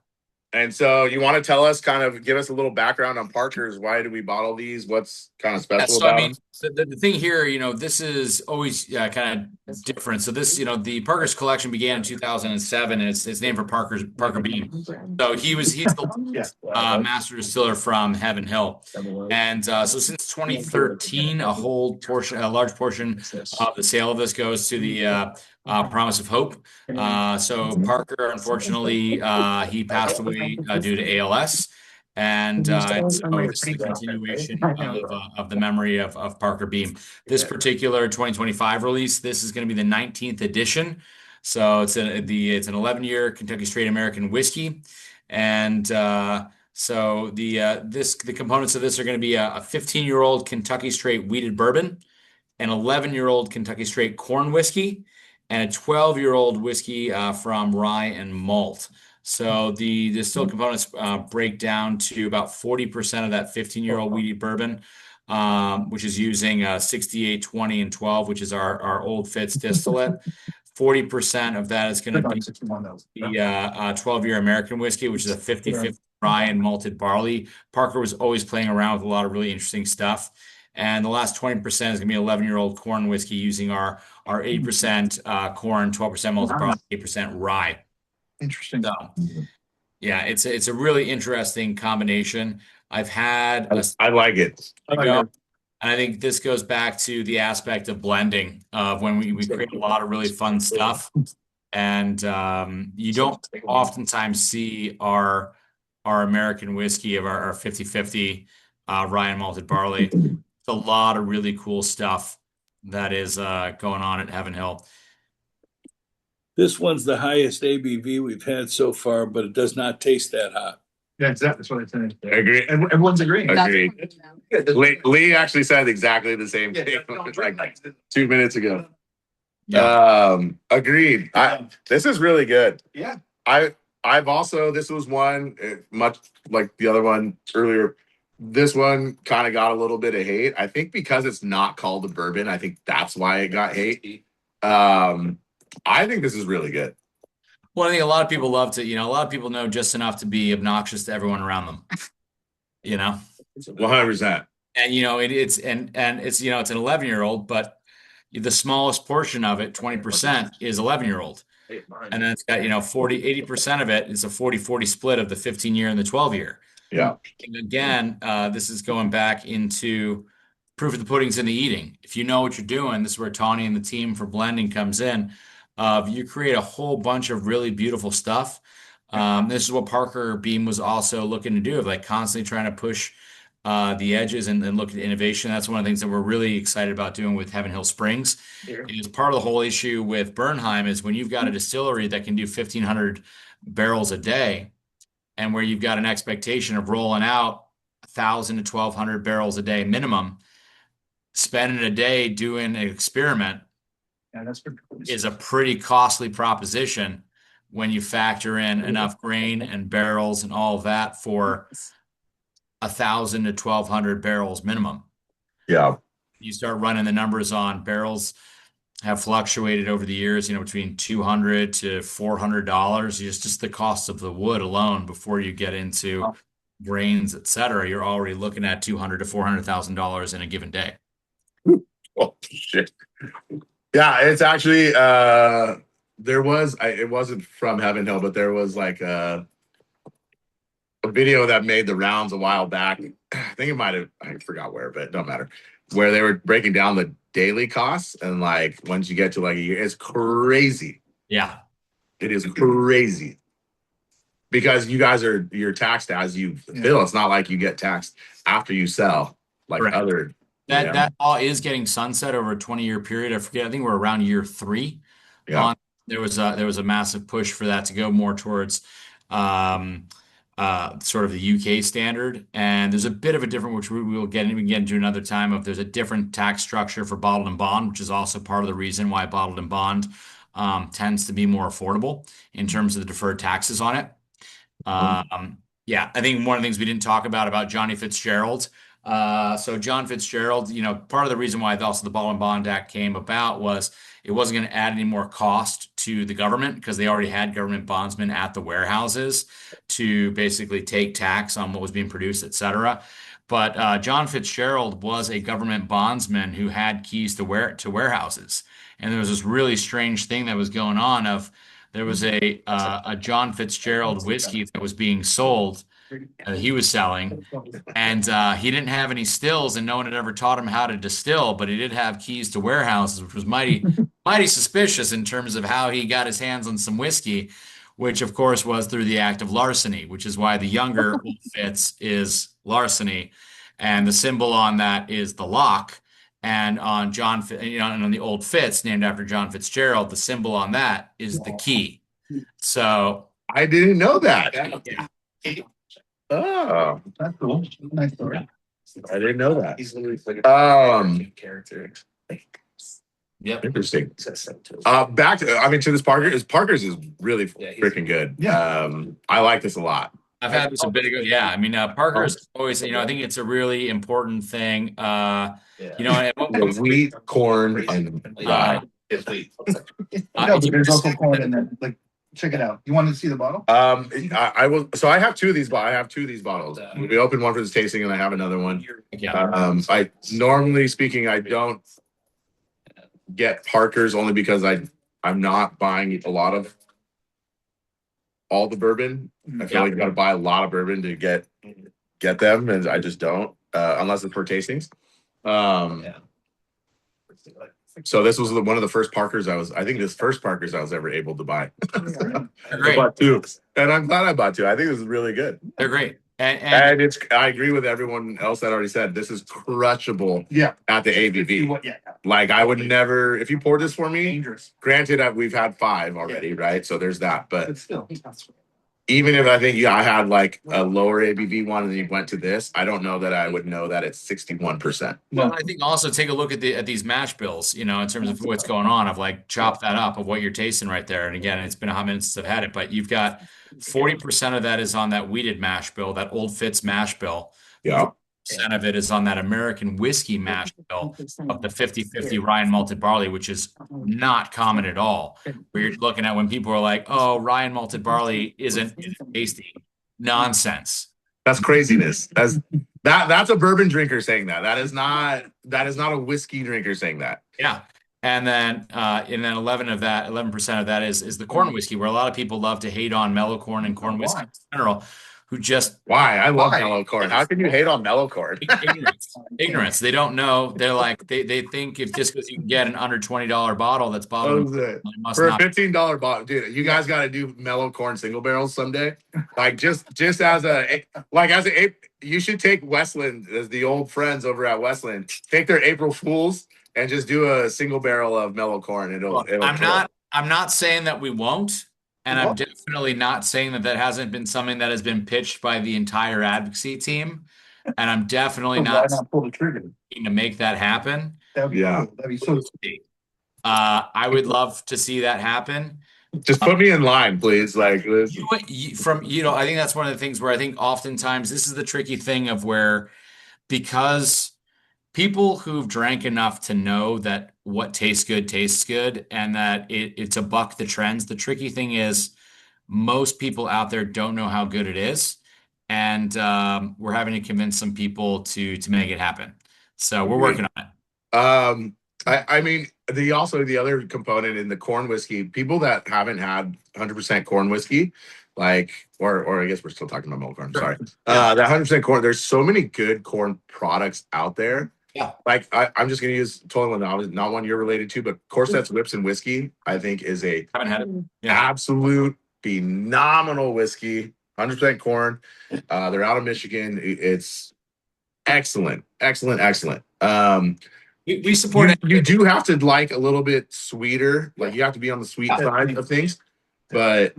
And so you want to tell us, kind of give us a little background on Parkers. Why do we bottle these? What's kind of special about them? The thing here, this is always kind of different. So this, the Parkers collection began in 2007, and it's named for Parker Bean. So he's the master distiller from Heaven Hill. And so since 2013, a large portion of the sale of this goes to the Promise of Hope. So Parker, unfortunately, he passed away due to ALS. And Those so are my it's the pretty good. continuation I know. of the memory of Parker Beam. This particular 2025 release, this is going to be the 19th edition. So it's an 11-year Kentucky Straight American whiskey, and so the components of this are going to be a 15-year-old Kentucky Straight wheated bourbon, an 11-year-old Kentucky Straight corn whiskey, and a 12-year-old whiskey from rye and malt. So the distilled components break down to about 40% of that 15-year-old wheated bourbon, which is using 68, 20, and 12, which is our old Fitz distillate. 40% of that is going to be the 12-year American whiskey, which is a 50/50 rye and malted barley. Parker was always playing around with a lot of really interesting stuff. And the last 20% is going to be 11-year-old corn whiskey using our 8% corn, 12% malted barley, 8% rye. Interesting. So, yeah, it's a really interesting combination. I've had I like it. and I think this goes back to the aspect of blending of when we create a lot of really fun stuff. And you don't oftentimes see our American whiskey of our 50/50 rye and malted barley. It's a lot of really cool stuff that is going on at Heaven Hill. This one's the highest ABV we've had so far, but it does not taste that hot. Yeah, exactly. That's what I think. Agree. Everyone's agreeing. Agreed. Lee actually said exactly the same thing like 2 minutes ago. Yeah. Agreed. This is really good. Yeah. I've also, this was one much like the other one earlier. This one kind of got a little bit of hate. I think because it's not called a bourbon. I think that's why it got hate. I think this is really good. Well, I think a lot of people love to, a lot of people know just enough to be obnoxious to everyone around them. 100%. And it's an 11-year-old, but the smallest portion of it, 20%, is 11-year-old. And then it's got 80% of it is a 40/40 split of the 15-year and the 12-year. Yeah. And again, this is going back into proof of the pudding's in the eating. If you know what you're doing, this is where Tawny and the team for blending comes in. You create a whole bunch of really beautiful stuff. This is what Parker Beam was also looking to do, of like constantly trying to push the edges and look at innovation. That's one of the things that we're really excited about doing with Heaven Hill Springs. It's part of the whole issue with Bernheim is when you've got a distillery that can do 1,500 barrels a day, and where you've got an expectation of rolling out 1,000 to 1,200 barrels a day minimum, spending a day doing an experiment is a pretty costly proposition when you factor in enough grain and barrels and all of that for 1,000 to 1,200 barrels minimum. Yeah. You start running the numbers on barrels have fluctuated over the years, between $200 to $400. Just the cost of the wood alone before you get into grains, et cetera, you're already looking at $200,000 to $400,000 in a given day. Oh shit. Yeah, it's actually it wasn't from Heaven Hill, but there was like a video that made the rounds a while back. I think it might have, I forgot where, but it don't matter. Where they were breaking down the daily costs, and like once you get to like a year, it's crazy. Yeah. It is crazy. Because you're taxed as you fill. It's not like you get taxed after you sell, like Correct. other. That all is getting sunset over a 20-year period. I forget. I think we're around year 3. Yeah. There was a massive push for that to go more towards sort of the UK standard. And there's a bit of a different, which we will get into another time, of there's a different tax structure for bottled and bond, which is also part of the reason why bottled and bond tends to be more affordable in terms of the deferred taxes on it. Yeah, I think one of the things we didn't talk about Johnny Fitzgerald. So John Fitzgerald, part of the reason why also the Bottled and Bond Act came about was it wasn't going to add any more cost to the government because they already had government bondsmen at the warehouses to basically take tax on what was being produced, et cetera. But John Fitzgerald was a government bondsman who had keys to warehouses. And there was this really strange thing that was going on of there was a John Fitzgerald whiskey that was being sold he was selling, and he didn't have any stills, and no one had ever taught him how to distill, but he did have keys to warehouses, which was mighty suspicious in terms of how he got his hands on some whiskey. which of course was through the act of larceny, which is why the younger Old Fitz is larceny, and the symbol on that is the lock. And on and on the Old Fitz, named after John Fitzgerald, the symbol on that is the key. So I didn't know that. yeah. Oh, That's cool. Nice story. I didn't know that. He's literally like character. Yep. Interesting. Back to this Parker's is really freaking good. Yeah. I like this a lot. I've had this a bit ago. Yeah. I mean, Parker's always, I think it's a really important thing. The wheat, corn, and rye. No, but there's also corn in there. Like, check it out. You want to see the bottle? I will. So I have two of these. I have two of these bottles. We opened one for this tasting, and I have another one. Yeah. I normally speaking, I don't get Parker's only because I'm not buying a lot of all the bourbon. I feel like you got to buy a lot of bourbon to get them, and I just don't unless it's for tastings. So this was one of the first Parkers I think this first Parkers I was ever able to buy. Great. I bought two, and I'm glad I bought two. I think this is really good. They're great. And I agree with everyone else that already said this is crushable. Yeah. At the ABV. Yeah. Like I would never, if you poured this for me, Dangerous. granted we've had 5 already, right? So there's that. But But still. even if I think I had like a lower ABV one and you went to this, I don't know that I would know that it's 61%. well, I think also take a look at these mash bills, in terms of what's going on. I've like chopped that up of what you're tasting right there. And again, it's been a hot minute since I've had it, but you've got 40% of that is on that wheated mash bill, that Old Fitz mash bill. Yeah. 40% of it is on that American whiskey mash bill of the 50/50 rye and malted barley, which is not common at all. Where you're looking at when people are like, "Oh, rye and malted barley isn't tasty." Nonsense. That's craziness. That's a bourbon drinker saying that. That is not a whiskey drinker saying that. Yeah. And then 11% of that is the corn whiskey, where a lot of people love to hate on mellow corn and corn whiskey in general, who just Why? I love mellow corn. How can you hate on mellow corn? ignorance. They don't know. They're like they think if just because you can get an under $20 bottle that's bottled For a $15 bottle, dude, you guys got to do mellow corn single barrels someday. Like just as you should take Westland, as the old friends over at Westland, take their April Fools and just do a single barrel of mellow corn. I'm not saying that we won't. And I'm definitely not saying that hasn't been something that has been pitched by the entire advocacy team. And I'm definitely not pull the trigger to make that happen. That'd be cool. That'd be so sweet. I would love to see that happen. Just put me in line, please. Like this. I think that's one of the things where I think oftentimes this is the tricky thing of where, because people who've drank enough to know that what tastes good and that it's a buck the trends. The tricky thing is most people out there don't know how good it is. And we're having to convince some people to make it happen. So we're working on it. I mean, the other component in the corn whiskey, people that haven't had 100% corn whiskey, like, or I guess we're still talking about milk corn. Sorry. That 100% corn, there's so many good corn products out there. Yeah. Like I'm just going to use totally not one you're related to, but Corset's Whips and Whiskey, I think is Haven't had it. absolute phenomenal whiskey, 100% corn. They're out of Michigan. It's excellent. We support it. You do have to like a little bit sweeter. Like you have to be on the sweet side of things, but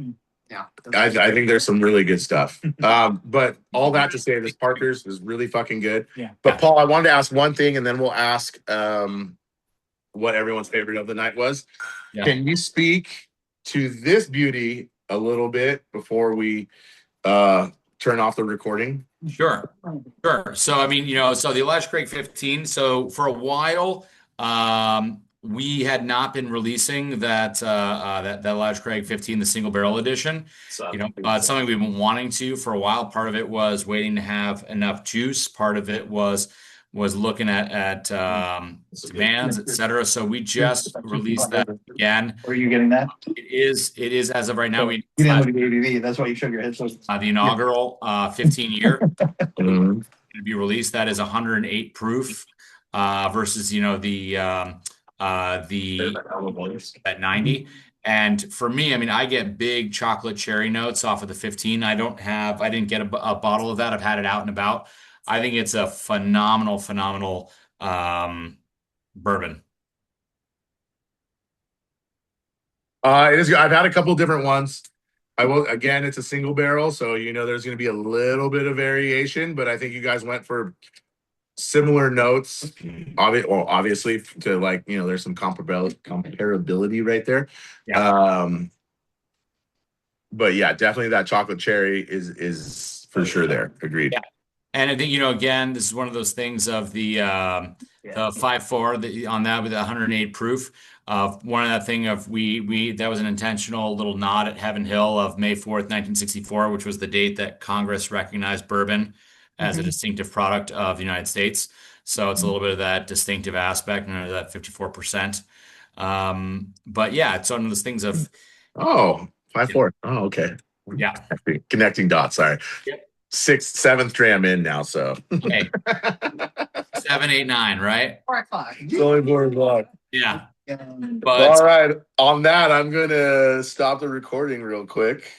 I think there's some really good stuff. But all that to say, this Parker's is really fucking good. Yeah. But Paul, I wanted to ask one thing, and then we'll ask what everyone's favorite of the night was. Yeah. Can you speak to this beauty a little bit before we turn off the recording? Sure. So, I mean, so the Elijah Craig 15. So for a while, we had not been releasing that Elijah Craig 15, the single barrel edition. It's something we've been wanting to for a while. Part of it was waiting to have enough juice. Part of it was looking at demands, etc. So we just released that again. Are you getting that? It is as of right now. You didn't look at the ABV. That's why you showed your head. So The inaugural 15 year Mhm. to be released. That is 108 proof versus the at 90. And for me, I mean, I get big chocolate cherry notes off of the 15. I didn't get a bottle of that. I've had it out and about. I think it's a phenomenal bourbon. It is. I've had a couple different ones. I will, again, it's a single barrel, so there's going to be a little bit of variation, but I think you guys went for similar notes. Obviously, to there's some comparability right there. Yeah. But yeah, definitely that chocolate cherry is for sure there. Agreed. Yeah. And I think, again, this is one of those things of the 5.4 on that with 108 proof. One of that thing of that was an intentional little nod at Heaven Hill of May 4th, 1964, which was the date that Congress recognized bourbon as a distinctive product of the United States. So it's a little bit of that distinctive aspect and that 54%. But yeah, it's one of those things of 5.4. Oh, okay. Yeah. Connecting dots. Sorry. Yep. 6th, 7th dram in now. So okay. 7, 8, 9, right? 4 o'clock. It's only 4 o'clock. Yeah. But all right. On that, I'm gonna stop the recording real quick.